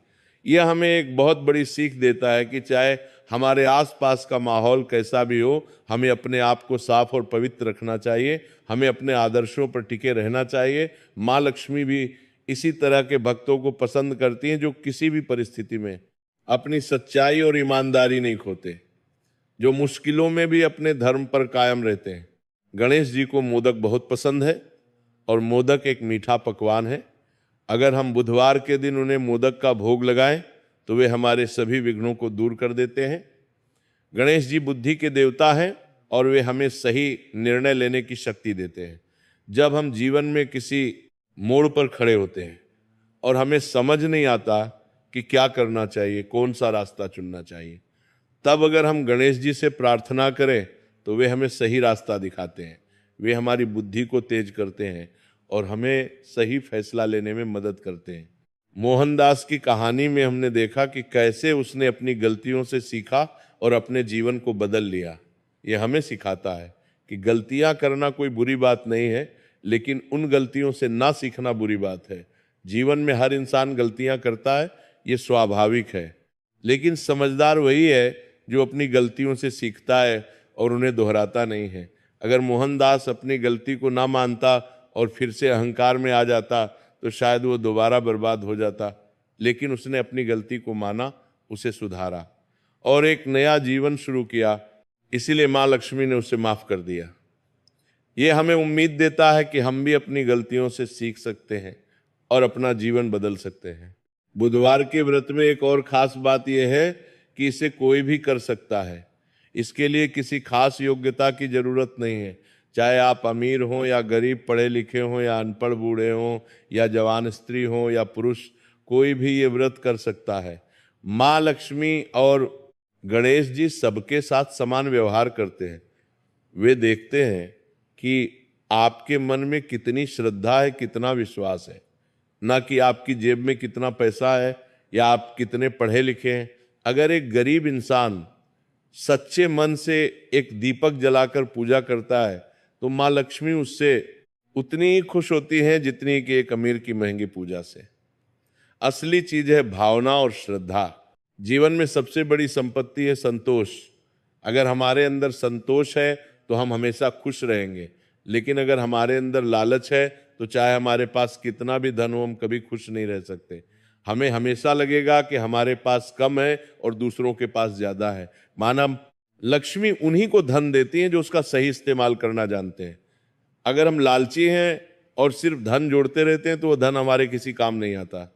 यह हमें एक बहुत बड़ी सीख देता है कि चाहे हमारे आसपास का माहौल कैसा भी हो, हमें अपने आप को साफ और पवित्र रखना चाहिए। हमें अपने आदर्शों पर टिके रहना चाहिए। माँ लक्ष्मी भी इसी तरह के भक्तों को पसंद करती हैं जो किसी भी परिस्थिति में अपनी सच्चाई और ईमानदारी नहीं खोते, जो मुश्किलों में भी अपने धर्म पर कायम रहते हैं। गणेश जी को मोदक बहुत पसंद है और मोदक एक मीठा पकवान है। अगर हम बुधवार के दिन उन्हें मोदक का भोग लगाएं तो वे हमारे सभी विघ्नों को दूर कर देते हैं। गणेश जी बुद्धि के देवता हैं और वे हमें सही निर्णय लेने की शक्ति देते हैं। जब हम जीवन में किसी मोड़ पर खड़े होते हैं और हमें समझ नहीं आता कि क्या करना चाहिए, कौन सा रास्ता चुनना चाहिए, तब अगर हम गणेश जी से प्रार्थना करें तो वे हमें सही रास्ता दिखाते हैं। वे हमारी बुद्धि को तेज करते हैं और हमें सही फैसला लेने में मदद करते हैं। मोहनदास की कहानी में हमने देखा कि कैसे उसने अपनी गलतियों से सीखा और अपने जीवन को बदल लिया। ये हमें सिखाता है कि गलतियां करना कोई बुरी बात नहीं है, लेकिन उन गलतियों से ना सीखना बुरी बात है। जीवन में हर इंसान गलतियां करता है, ये स्वाभाविक है, लेकिन समझदार वही है जो अपनी गलतियों से सीखता है और उन्हें दोहराता नहीं है। अगर मोहनदास अपनी गलती को ना मानता और फिर से अहंकार में आ जाता तो शायद वो दोबारा बर्बाद हो जाता, लेकिन उसने अपनी गलती को माना, उसे सुधारा और एक नया जीवन शुरू किया। इसीलिए माँ लक्ष्मी ने उसे माफ कर दिया। ये हमें उम्मीद देता है कि हम भी अपनी गलतियों से सीख सकते हैं और अपना जीवन बदल सकते हैं। बुधवार के व्रत में एक और खास बात यह है कि इसे कोई भी कर सकता है। इसके लिए किसी खास योग्यता की जरूरत नहीं है। चाहे आप अमीर हों या गरीब, पढ़े लिखे हों या अनपढ़ बूढ़े हों या जवान स्त्री हों या पुरुष, कोई भी ये व्रत कर सकता है। माँ लक्ष्मी और गणेश जी सबके साथ समान व्यवहार करते हैं। वे देखते हैं कि आपके मन में कितनी श्रद्धा है, कितना विश्वास है, ना कि आपकी जेब में कितना पैसा है या आप कितने पढ़े लिखे हैं। अगर एक गरीब इंसान सच्चे मन से एक दीपक जलाकर पूजा करता है तो माँ लक्ष्मी उससे उतनी ही खुश होती हैं जितनी कि एक अमीर की महंगी पूजा से। असली चीज है भावना और श्रद्धा। जीवन में सबसे बड़ी संपत्ति है संतोष। अगर हमारे अंदर संतोष है तो हम हमेशा खुश रहेंगे, लेकिन अगर हमारे अंदर लालच है तो चाहे हमारे पास कितना भी धन हो, हम कभी खुश नहीं रह सकते। हमें हमेशा लगेगा कि हमारे पास कम है और दूसरों के पास ज्यादा है। माना लक्ष्मी उन्हीं को धन देती हैं जो उसका सही इस्तेमाल करना जानते हैं। अगर हम लालची हैं और सिर्फ धन जोड़ते रहते हैं तो वो धन हमारे किसी काम नहीं आता।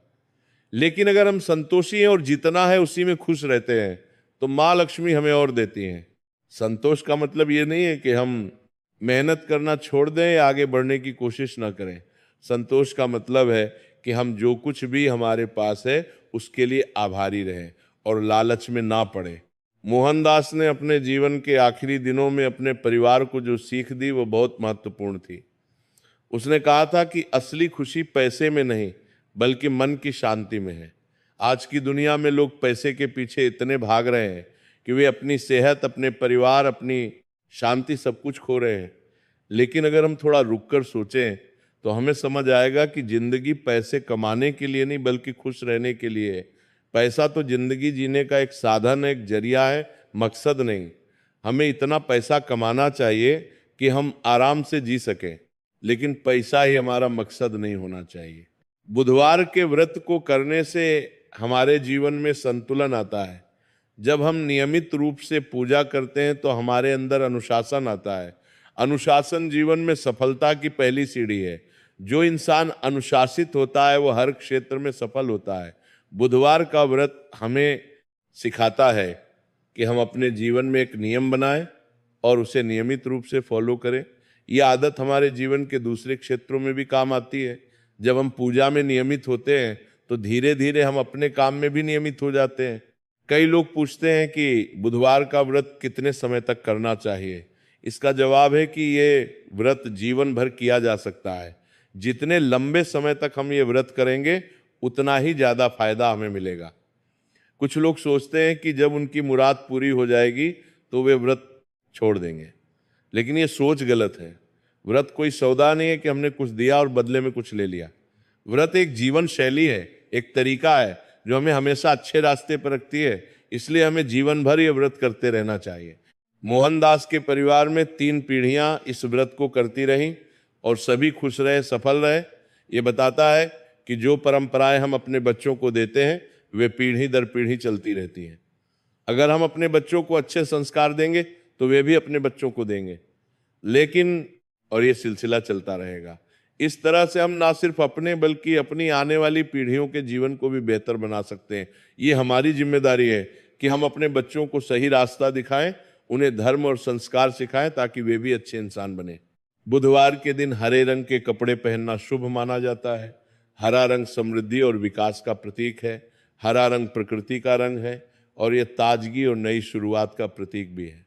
लेकिन अगर हम संतोषी हैं और जितना है उसी में खुश रहते हैं तो माँ लक्ष्मी हमें और देती हैं। संतोष का मतलब ये नहीं है कि हम मेहनत करना छोड़ दें या आगे बढ़ने की कोशिश ना करें। संतोष का मतलब है कि हम जो कुछ भी हमारे पास है उसके लिए आभारी रहें और लालच में ना पड़े। मोहनदास ने अपने जीवन के आखिरी दिनों में अपने परिवार को जो सीख दी वो बहुत महत्वपूर्ण थी। उसने कहा था कि असली खुशी पैसे में नहीं बल्कि मन की शांति में है। आज की दुनिया में लोग पैसे के पीछे इतने भाग रहे हैं कि वे अपनी सेहत, अपने परिवार, अपनी शांति सब कुछ खो रहे हैं। लेकिन अगर हम थोड़ा रुककर सोचें तो हमें समझ आएगा कि जिंदगी पैसे कमाने के लिए नहीं बल्कि खुश रहने के लिए है। पैसा तो जिंदगी जीने का एक साधन है, एक जरिया है, मकसद नहीं। हमें इतना पैसा कमाना चाहिए कि हम आराम से जी सकें, लेकिन पैसा ही हमारा मकसद नहीं होना चाहिए। बुधवार के व्रत को करने से हमारे जीवन में संतुलन आता है। जब हम नियमित रूप से पूजा करते हैं तो हमारे अंदर अनुशासन आता है। अनुशासन जीवन में सफलता की पहली सीढ़ी है। जो इंसान अनुशासित होता है वो हर क्षेत्र में सफल होता है। बुधवार का व्रत हमें सिखाता है कि हम अपने जीवन में एक नियम बनाएं और उसे नियमित रूप से फॉलो करें। यह आदत हमारे जीवन के दूसरे क्षेत्रों में भी काम आती है। जब हम पूजा में नियमित होते हैं तो धीरे धीरे हम अपने काम में भी नियमित हो जाते हैं। कई लोग पूछते हैं कि बुधवार का व्रत कितने समय तक करना चाहिए। इसका जवाब है कि ये व्रत जीवन भर किया जा सकता है। जितने लंबे समय तक हम ये व्रत करेंगे उतना ही ज़्यादा फायदा हमें मिलेगा। कुछ लोग सोचते हैं कि जब उनकी मुराद पूरी हो जाएगी तो वे व्रत छोड़ देंगे, लेकिन ये सोच गलत है। व्रत कोई सौदा नहीं है कि हमने कुछ दिया और बदले में कुछ ले लिया। व्रत एक जीवन शैली है, एक तरीका है जो हमें हमेशा अच्छे रास्ते पर रखती है। इसलिए हमें जीवन भर ये व्रत करते रहना चाहिए। मोहनदास के परिवार में 3 पीढ़ियां इस व्रत को करती रहीं और सभी खुश रहे, सफल रहे। ये बताता है कि जो परंपराएं हम अपने बच्चों को देते हैं वे पीढ़ी दर पीढ़ी चलती रहती हैं। अगर हम अपने बच्चों को अच्छे संस्कार देंगे तो वे भी अपने बच्चों को देंगे, लेकिन और ये सिलसिला चलता रहेगा। इस तरह से हम ना सिर्फ अपने बल्कि अपनी आने वाली पीढ़ियों के जीवन को भी बेहतर बना सकते हैं। ये हमारी जिम्मेदारी है कि हम अपने बच्चों को सही रास्ता दिखाएं, उन्हें धर्म और संस्कार सिखाएं ताकि वे भी अच्छे इंसान बने। बुधवार के दिन हरे रंग के कपड़े पहनना शुभ माना जाता है। हरा रंग समृद्धि और विकास का प्रतीक है। हरा रंग प्रकृति का रंग है और यह ताजगी और नई शुरुआत का प्रतीक भी है।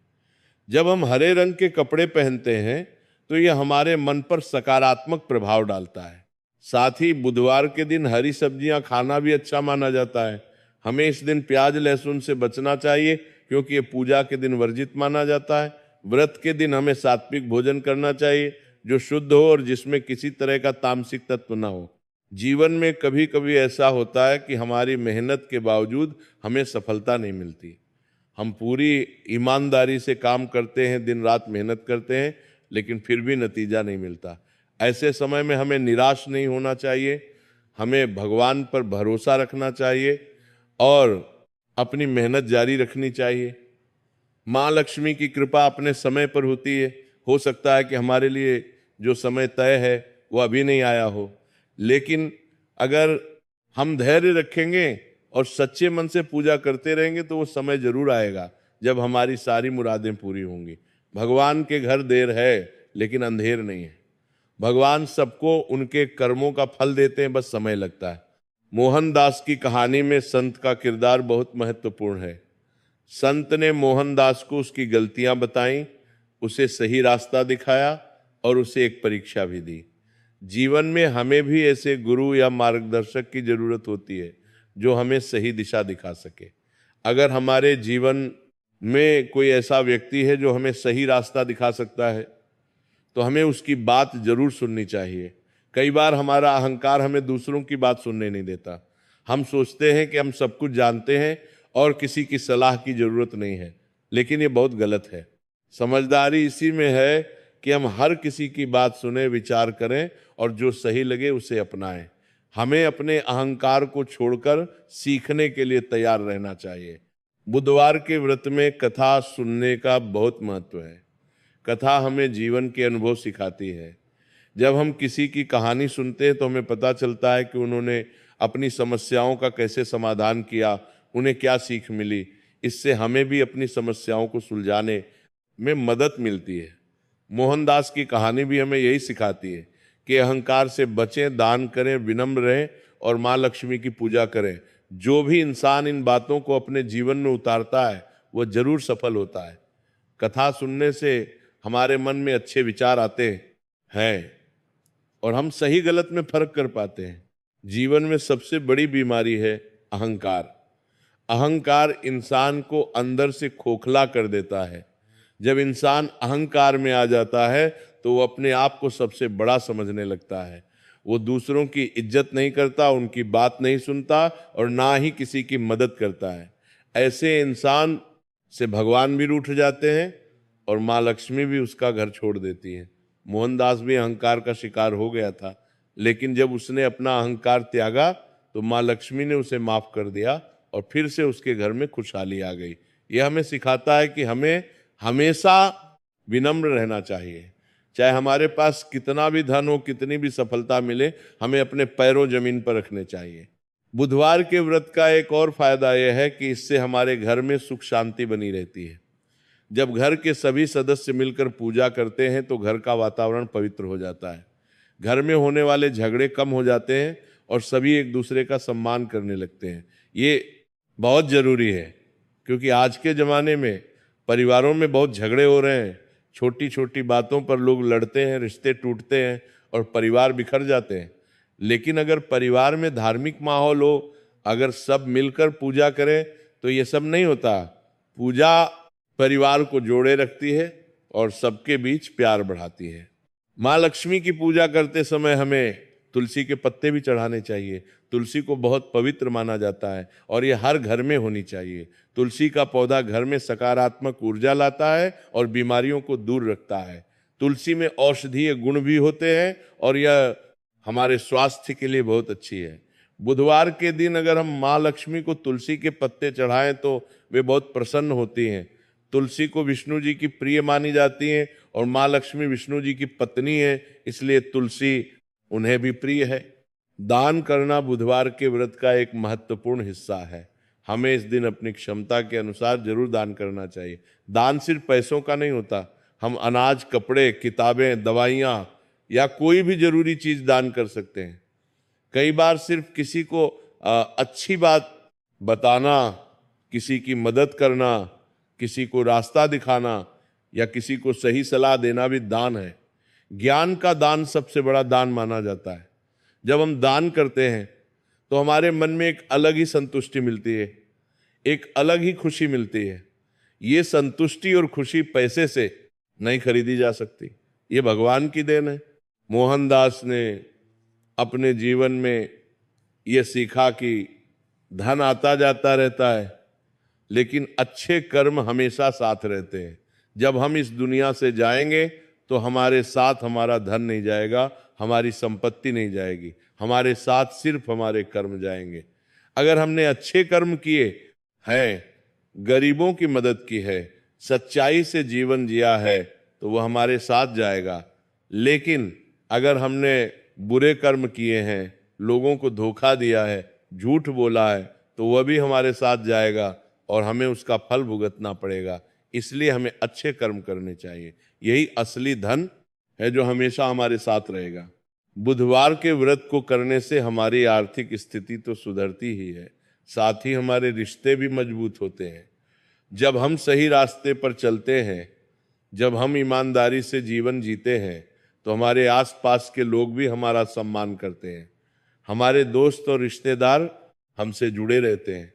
जब हम हरे रंग के कपड़े पहनते हैं तो यह हमारे मन पर सकारात्मक प्रभाव डालता है। साथ ही बुधवार के दिन हरी सब्जियां खाना भी अच्छा माना जाता है। हमें इस दिन प्याज लहसुन से बचना चाहिए क्योंकि ये पूजा के दिन वर्जित माना जाता है। व्रत के दिन हमें सात्विक भोजन करना चाहिए जो शुद्ध हो और जिसमें किसी तरह का तामसिक तत्व ना हो। जीवन में कभी कभी ऐसा होता है कि हमारी मेहनत के बावजूद हमें सफलता नहीं मिलती। हम पूरी ईमानदारी से काम करते हैं, दिन रात मेहनत करते हैं, लेकिन फिर भी नतीजा नहीं मिलता। ऐसे समय में हमें निराश नहीं होना चाहिए, हमें भगवान पर भरोसा रखना चाहिए और अपनी मेहनत जारी रखनी चाहिए। माँ लक्ष्मी की कृपा अपने समय पर होती है। हो सकता है कि हमारे लिए जो समय तय है वो अभी नहीं आया हो, लेकिन अगर हम धैर्य रखेंगे और सच्चे मन से पूजा करते रहेंगे तो वो समय जरूर आएगा जब हमारी सारी मुरादें पूरी होंगी। भगवान के घर देर है लेकिन अंधेर नहीं है। भगवान सबको उनके कर्मों का फल देते हैं, बस समय लगता है। मोहनदास की कहानी में संत का किरदार बहुत महत्वपूर्ण है। संत ने मोहनदास को उसकी गलतियां बताई, उसे सही रास्ता दिखाया और उसे एक परीक्षा भी दी। जीवन में हमें भी ऐसे गुरु या मार्गदर्शक की जरूरत होती है जो हमें सही दिशा दिखा सके। अगर हमारे जीवन में कोई ऐसा व्यक्ति है जो हमें सही रास्ता दिखा सकता है तो हमें उसकी बात जरूर सुननी चाहिए। कई बार हमारा अहंकार हमें दूसरों की बात सुनने नहीं देता। हम सोचते हैं कि हम सब कुछ जानते हैं और किसी की सलाह की जरूरत नहीं है, लेकिन ये बहुत गलत है। समझदारी इसी में है कि हम हर किसी की बात सुने, विचार करें और जो सही लगे उसे अपनाएं। हमें अपने अहंकार को छोड़कर सीखने के लिए तैयार रहना चाहिए। बुधवार के व्रत में कथा सुनने का बहुत महत्व है। कथा हमें जीवन के अनुभव सिखाती है। जब हम किसी की कहानी सुनते हैं तो हमें पता चलता है कि उन्होंने अपनी समस्याओं का कैसे समाधान किया, उन्हें क्या सीख मिली। इससे हमें भी अपनी समस्याओं को सुलझाने में मदद मिलती है। मोहनदास की कहानी भी हमें यही सिखाती है कि अहंकार से बचें, दान करें, विनम्र रहें और माँ लक्ष्मी की पूजा करें। जो भी इंसान इन बातों को अपने जीवन में उतारता है वह जरूर सफल होता है। कथा सुनने से हमारे मन में अच्छे विचार आते हैं और हम सही गलत में फर्क कर पाते हैं। जीवन में सबसे बड़ी बीमारी है अहंकार। अहंकार इंसान को अंदर से खोखला कर देता है। जब इंसान अहंकार में आ जाता है तो वो अपने आप को सबसे बड़ा समझने लगता है। वो दूसरों की इज्जत नहीं करता, उनकी बात नहीं सुनता और ना ही किसी की मदद करता है। ऐसे इंसान से भगवान भी रूठ जाते हैं और माँ लक्ष्मी भी उसका घर छोड़ देती है। मोहनदास भी अहंकार का शिकार हो गया था, लेकिन जब उसने अपना अहंकार त्यागा तो माँ लक्ष्मी ने उसे माफ कर दिया और फिर से उसके घर में खुशहाली आ गई। यह हमें सिखाता है कि हमें हमेशा विनम्र रहना चाहिए। चाहे हमारे पास कितना भी धन हो, कितनी भी सफलता मिले, हमें अपने पैरों जमीन पर रखने चाहिए। बुधवार के व्रत का एक और फायदा यह है कि इससे हमारे घर में सुख शांति बनी रहती है। जब घर के सभी सदस्य मिलकर पूजा करते हैं तो घर का वातावरण पवित्र हो जाता है। घर में होने वाले झगड़े कम हो जाते हैं और सभी एक दूसरे का सम्मान करने लगते हैं। ये बहुत जरूरी है क्योंकि आज के ज़माने में परिवारों में बहुत झगड़े हो रहे हैं। छोटी छोटी बातों पर लोग लड़ते हैं, रिश्ते टूटते हैं और परिवार बिखर जाते हैं। लेकिन अगर परिवार में धार्मिक माहौल हो, अगर सब मिलकर पूजा करें तो ये सब नहीं होता। पूजा परिवार को जोड़े रखती है और सबके बीच प्यार बढ़ाती है। माँ लक्ष्मी की पूजा करते समय हमें तुलसी के पत्ते भी चढ़ाने चाहिए। तुलसी को बहुत पवित्र माना जाता है और ये हर घर में होनी चाहिए। तुलसी का पौधा घर में सकारात्मक ऊर्जा लाता है और बीमारियों को दूर रखता है। तुलसी में औषधीय गुण भी होते हैं और यह हमारे स्वास्थ्य के लिए बहुत अच्छी है। बुधवार के दिन अगर हम माँ लक्ष्मी को तुलसी के पत्ते चढ़ाएं तो वे बहुत प्रसन्न होती हैं। तुलसी को विष्णु जी की प्रिय मानी जाती है और माँ लक्ष्मी विष्णु जी की पत्नी है, इसलिए तुलसी उन्हें भी प्रिय है। दान करना बुधवार के व्रत का एक महत्वपूर्ण हिस्सा है। हमें इस दिन अपनी क्षमता के अनुसार जरूर दान करना चाहिए। दान सिर्फ पैसों का नहीं होता। हम अनाज, कपड़े, किताबें, दवाइयाँ या कोई भी जरूरी चीज दान कर सकते हैं। कई बार सिर्फ किसी को अच्छी बात बताना, किसी की मदद करना, किसी को रास्ता दिखाना या किसी को सही सलाह देना भी दान है। ज्ञान का दान सबसे बड़ा दान माना जाता है। जब हम दान करते हैं तो हमारे मन में एक अलग ही संतुष्टि मिलती है, एक अलग ही खुशी मिलती है। ये संतुष्टि और खुशी पैसे से नहीं खरीदी जा सकती, ये भगवान की देन है। मोहनदास ने अपने जीवन में ये सीखा कि धन आता जाता रहता है, लेकिन अच्छे कर्म हमेशा साथ रहते हैं। जब हम इस दुनिया से जाएंगे तो हमारे साथ हमारा धन नहीं जाएगा, हमारी संपत्ति नहीं जाएगी, हमारे साथ सिर्फ हमारे कर्म जाएंगे। अगर हमने अच्छे कर्म किए हैं, गरीबों की मदद की है, सच्चाई से जीवन जिया है, तो वह हमारे साथ जाएगा। लेकिन अगर हमने बुरे कर्म किए हैं, लोगों को धोखा दिया है, झूठ बोला है, तो वह भी हमारे साथ जाएगा और हमें उसका फल भुगतना पड़ेगा। इसलिए हमें अच्छे कर्म करने चाहिए। यही असली धन है जो हमेशा हमारे साथ रहेगा। बुधवार के व्रत को करने से हमारी आर्थिक स्थिति तो सुधरती ही है, साथ ही हमारे रिश्ते भी मजबूत होते हैं। जब हम सही रास्ते पर चलते हैं, जब हम ईमानदारी से जीवन जीते हैं, तो हमारे आसपास के लोग भी हमारा सम्मान करते हैं। हमारे दोस्त और रिश्तेदार हमसे जुड़े रहते हैं,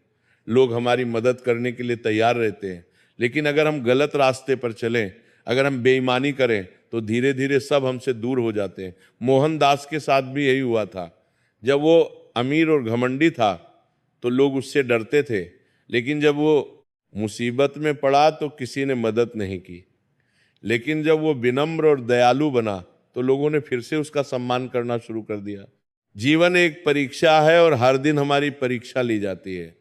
लोग हमारी मदद करने के लिए तैयार रहते हैं। लेकिन अगर हम गलत रास्ते पर चलें, अगर हम बेईमानी करें, तो धीरे धीरे सब हमसे दूर हो जाते हैं। मोहनदास के साथ भी यही हुआ था। जब वो अमीर और घमंडी था तो लोग उससे डरते थे, लेकिन जब वो मुसीबत में पड़ा तो किसी ने मदद नहीं की। लेकिन जब वो विनम्र और दयालु बना तो लोगों ने फिर से उसका सम्मान करना शुरू कर दिया। जीवन एक परीक्षा है और हर दिन हमारी परीक्षा ली जाती है।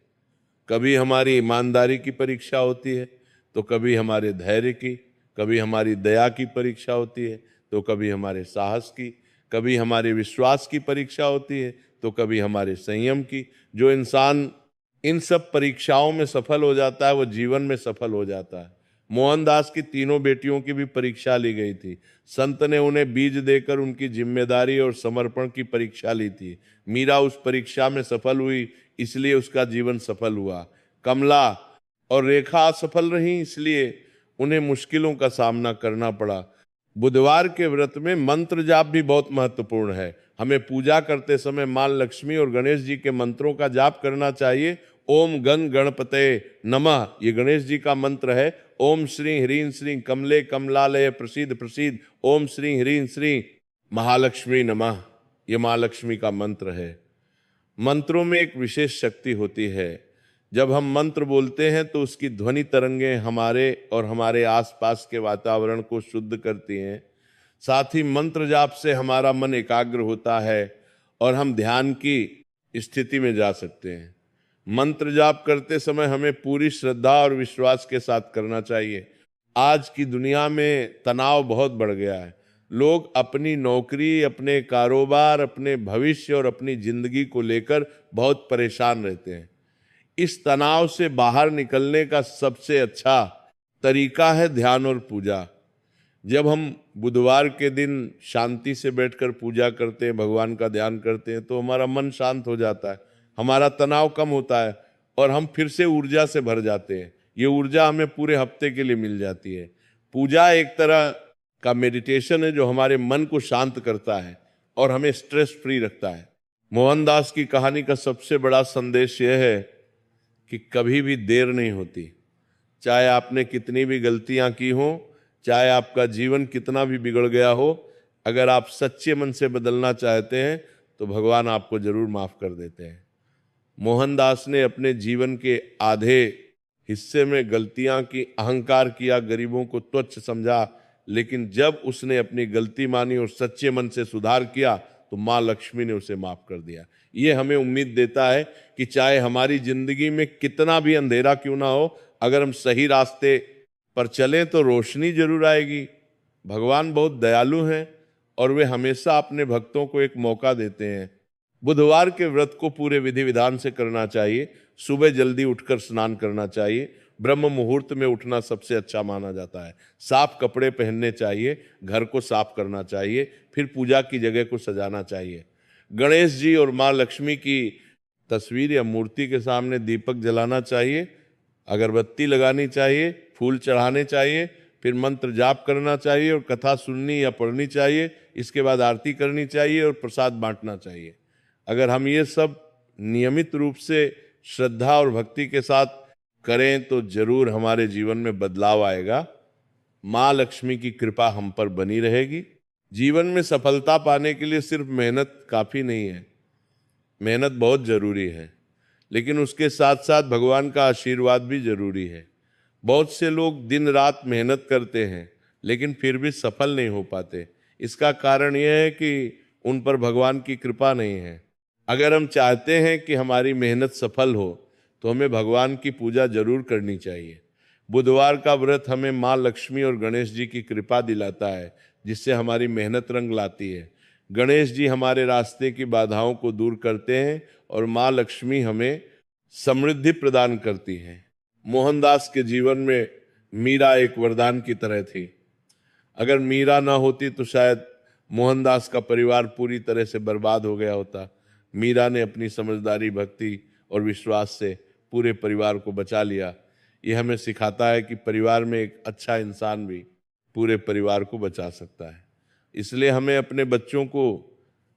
कभी हमारी ईमानदारी की परीक्षा होती है, तो कभी हमारे धैर्य की, कभी हमारी दया की परीक्षा होती है, तो कभी हमारे साहस की, कभी हमारे विश्वास की परीक्षा होती है, तो कभी हमारे संयम की। जो इंसान इन सब परीक्षाओं में सफल हो जाता है, वो जीवन में सफल हो जाता है। मोहनदास की तीनों बेटियों की भी परीक्षा ली गई थी। संत ने उन्हें बीज देकर उनकी जिम्मेदारी और समर्पण की परीक्षा ली थी। मीरा उस परीक्षा में सफल हुई, इसलिए उसका जीवन सफल हुआ। कमला और रेखा असफल रही, इसलिए उन्हें मुश्किलों का सामना करना पड़ा। बुधवार के व्रत में मंत्र जाप भी बहुत महत्वपूर्ण है। हमें पूजा करते समय मां लक्ष्मी और गणेश जी के मंत्रों का जाप करना चाहिए। ओम गण गणपते नमः, ये गणेश जी का मंत्र है। ओम श्री ह्रीं श्री कमले कमलालय प्रसीद प्रसीद, ओम श्री ह्रीं श्री महालक्ष्मी नमः, ये मां लक्ष्मी का मंत्र है। मंत्रों में एक विशेष शक्ति होती है। जब हम मंत्र बोलते हैं तो उसकी ध्वनि तरंगें हमारे और हमारे आसपास के वातावरण को शुद्ध करती हैं। साथ ही मंत्र जाप से हमारा मन एकाग्र होता है और हम ध्यान की स्थिति में जा सकते हैं। मंत्र जाप करते समय हमें पूरी श्रद्धा और विश्वास के साथ करना चाहिए। आज की दुनिया में तनाव बहुत बढ़ गया है। लोग अपनी नौकरी, अपने कारोबार, अपने भविष्य और अपनी जिंदगी को लेकर बहुत परेशान रहते हैं। इस तनाव से बाहर निकलने का सबसे अच्छा तरीका है ध्यान और पूजा। जब हम बुधवार के दिन शांति से बैठकर पूजा करते हैं, भगवान का ध्यान करते हैं, तो हमारा मन शांत हो जाता है, हमारा तनाव कम होता है और हम फिर से ऊर्जा से भर जाते हैं। ये ऊर्जा हमें पूरे हफ्ते के लिए मिल जाती है। पूजा एक तरह का मेडिटेशन है जो हमारे मन को शांत करता है और हमें स्ट्रेस फ्री रखता है। मोहनदास की कहानी का सबसे बड़ा संदेश यह है कि कभी भी देर नहीं होती। चाहे आपने कितनी भी गलतियां की हों, चाहे आपका जीवन कितना भी बिगड़ गया हो, अगर आप सच्चे मन से बदलना चाहते हैं तो भगवान आपको जरूर माफ कर देते हैं। मोहनदास ने अपने जीवन के आधे हिस्से में गलतियां की, अहंकार किया, गरीबों को तुच्छ समझा, लेकिन जब उसने अपनी गलती मानी और सच्चे मन से सुधार किया तो माँ लक्ष्मी ने उसे माफ कर दिया। ये हमें उम्मीद देता है कि चाहे हमारी जिंदगी में कितना भी अंधेरा क्यों ना हो, अगर हम सही रास्ते पर चलें तो रोशनी जरूर आएगी। भगवान बहुत दयालु हैं और वे हमेशा अपने भक्तों को एक मौका देते हैं। बुधवार के व्रत को पूरे विधि विधान से करना चाहिए। सुबह जल्दी उठकर स्नान करना चाहिए। ब्रह्म मुहूर्त में उठना सबसे अच्छा माना जाता है। साफ कपड़े पहनने चाहिए, घर को साफ करना चाहिए, फिर पूजा की जगह को सजाना चाहिए। गणेश जी और माँ लक्ष्मी की तस्वीर या मूर्ति के सामने दीपक जलाना चाहिए, अगरबत्ती लगानी चाहिए, फूल चढ़ाने चाहिए, फिर मंत्र जाप करना चाहिए और कथा सुननी या पढ़नी चाहिए, इसके बाद आरती करनी चाहिए और प्रसाद बांटना चाहिए। अगर हम ये सब नियमित रूप से श्रद्धा और भक्ति के साथ करें तो जरूर हमारे जीवन में बदलाव आएगा। माँ लक्ष्मी की कृपा हम पर बनी रहेगी। जीवन में सफलता पाने के लिए सिर्फ मेहनत काफी नहीं है, मेहनत बहुत जरूरी है, लेकिन उसके साथ साथ भगवान का आशीर्वाद भी जरूरी है। बहुत से लोग दिन रात मेहनत करते हैं लेकिन फिर भी सफल नहीं हो पाते। इसका कारण यह है कि उन पर भगवान की कृपा नहीं है। अगर हम चाहते हैं कि हमारी मेहनत सफल हो तो हमें भगवान की पूजा जरूर करनी चाहिए। बुधवार का व्रत हमें माँ लक्ष्मी और गणेश जी की कृपा दिलाता है, जिससे हमारी मेहनत रंग लाती है। गणेश जी हमारे रास्ते की बाधाओं को दूर करते हैं और माँ लक्ष्मी हमें समृद्धि प्रदान करती है। मोहनदास के जीवन में मीरा एक वरदान की तरह थी। अगर मीरा ना होती तो शायद मोहनदास का परिवार पूरी तरह से बर्बाद हो गया होता। मीरा ने अपनी समझदारी, भक्ति और विश्वास से पूरे परिवार को बचा लिया। ये हमें सिखाता है कि परिवार में एक अच्छा इंसान भी पूरे परिवार को बचा सकता है। इसलिए हमें अपने बच्चों को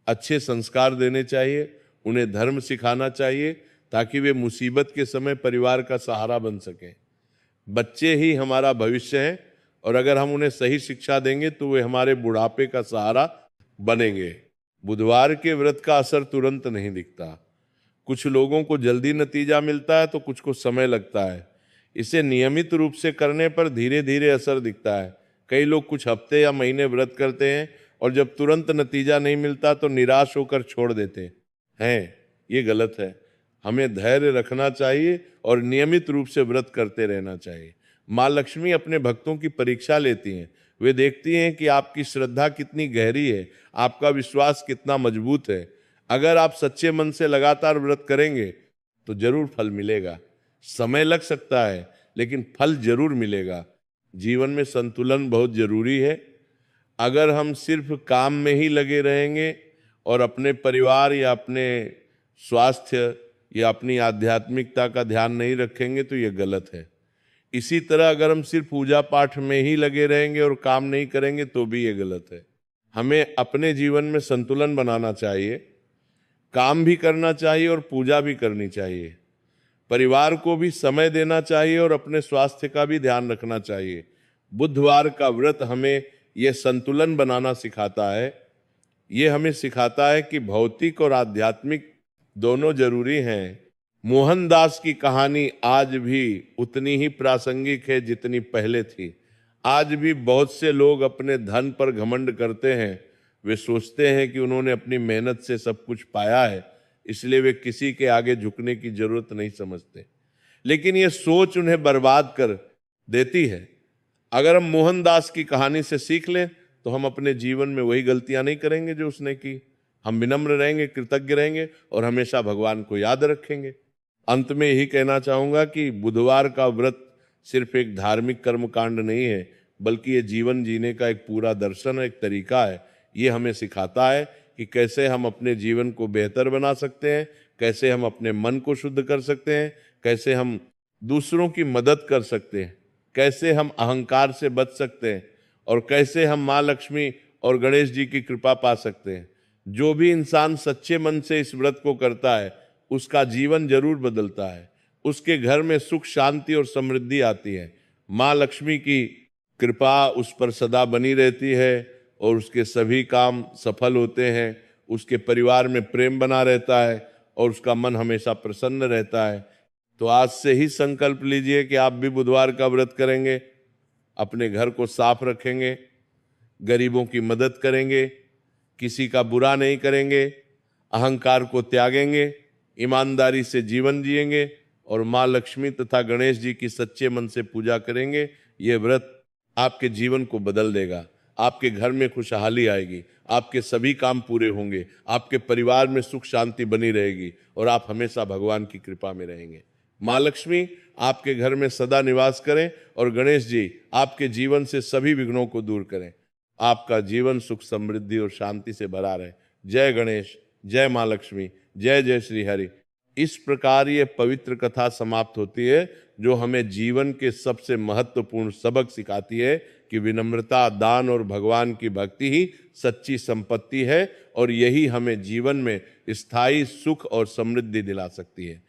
अच्छे संस्कार देने चाहिए, उन्हें धर्म सिखाना चाहिए ताकि वे मुसीबत के समय परिवार का सहारा बन सकें। बच्चे ही हमारा भविष्य हैं और अगर हम उन्हें सही शिक्षा देंगे तो वे हमारे बुढ़ापे का सहारा बनेंगे। बुधवार के व्रत का असर तुरंत नहीं दिखता। कुछ लोगों को जल्दी नतीजा मिलता है तो कुछ को समय लगता है। इसे नियमित रूप से करने पर धीरे धीरे असर दिखता है। कई लोग कुछ हफ्ते या महीने व्रत करते हैं और जब तुरंत नतीजा नहीं मिलता तो निराश होकर छोड़ देते हैं। ये गलत है। हमें धैर्य रखना चाहिए और नियमित रूप से व्रत करते रहना चाहिए। माँ लक्ष्मी अपने भक्तों की परीक्षा लेती हैं। वे देखती हैं कि आपकी श्रद्धा कितनी गहरी है, आपका विश्वास कितना मजबूत है। अगर आप सच्चे मन से लगातार व्रत करेंगे तो जरूर फल मिलेगा। समय लग सकता है लेकिन फल जरूर मिलेगा। जीवन में संतुलन बहुत जरूरी है। अगर हम सिर्फ काम में ही लगे रहेंगे और अपने परिवार या अपने स्वास्थ्य या अपनी आध्यात्मिकता का ध्यान नहीं रखेंगे तो ये गलत है। इसी तरह अगर हम सिर्फ पूजा पाठ में ही लगे रहेंगे और काम नहीं करेंगे तो भी ये गलत है। हमें अपने जीवन में संतुलन बनाना चाहिए, काम भी करना चाहिए और पूजा भी करनी चाहिए। परिवार को भी समय देना चाहिए और अपने स्वास्थ्य का भी ध्यान रखना चाहिए। बुधवार का व्रत हमें यह संतुलन बनाना सिखाता है। ये हमें सिखाता है कि भौतिक और आध्यात्मिक दोनों जरूरी हैं। मोहनदास की कहानी आज भी उतनी ही प्रासंगिक है जितनी पहले थी। आज भी बहुत से लोग अपने धन पर घमंड करते हैं। वे सोचते हैं कि उन्होंने अपनी मेहनत से सब कुछ पाया है, इसलिए वे किसी के आगे झुकने की जरूरत नहीं समझते। लेकिन ये सोच उन्हें बर्बाद कर देती है। अगर हम मोहनदास की कहानी से सीख लें तो हम अपने जीवन में वही गलतियां नहीं करेंगे जो उसने की। हम विनम्र रहेंगे, कृतज्ञ रहेंगे और हमेशा भगवान को याद रखेंगे। अंत में यही कहना चाहूंगा कि बुधवार का व्रत सिर्फ एक धार्मिक कर्मकांड नहीं है, बल्कि ये जीवन जीने का एक पूरा दर्शन है, एक तरीका है। ये हमें सिखाता है कि कैसे हम अपने जीवन को बेहतर बना सकते हैं, कैसे हम अपने मन को शुद्ध कर सकते हैं, कैसे हम दूसरों की मदद कर सकते हैं, कैसे हम अहंकार से बच सकते हैं और कैसे हम माँ लक्ष्मी और गणेश जी की कृपा पा सकते हैं। जो भी इंसान सच्चे मन से इस व्रत को करता है उसका जीवन जरूर बदलता है। उसके घर में सुख, शांति और समृद्धि आती है। माँ लक्ष्मी की कृपा उस पर सदा बनी रहती है और उसके सभी काम सफल होते हैं। उसके परिवार में प्रेम बना रहता है और उसका मन हमेशा प्रसन्न रहता है। तो आज से ही संकल्प लीजिए कि आप भी बुधवार का व्रत करेंगे, अपने घर को साफ रखेंगे, गरीबों की मदद करेंगे, किसी का बुरा नहीं करेंगे, अहंकार को त्यागेंगे, ईमानदारी से जीवन जिएंगे और माँ लक्ष्मी तथा गणेश जी की सच्चे मन से पूजा करेंगे। ये व्रत आपके जीवन को बदल देगा। आपके घर में खुशहाली आएगी, आपके सभी काम पूरे होंगे, आपके परिवार में सुख शांति बनी रहेगी और आप हमेशा भगवान की कृपा में रहेंगे। माँ लक्ष्मी आपके घर में सदा निवास करें और गणेश जी आपके जीवन से सभी विघ्नों को दूर करें। आपका जीवन सुख, समृद्धि और शांति से भरा रहे। जय गणेश, जय माँ लक्ष्मी, जय जय श्री हरि। इस प्रकार ये पवित्र कथा समाप्त होती है, जो हमें जीवन के सबसे महत्वपूर्ण सबक सिखाती है कि विनम्रता, दान और भगवान की भक्ति ही सच्ची संपत्ति है और यही हमें जीवन में स्थायी सुख और समृद्धि दिला सकती है।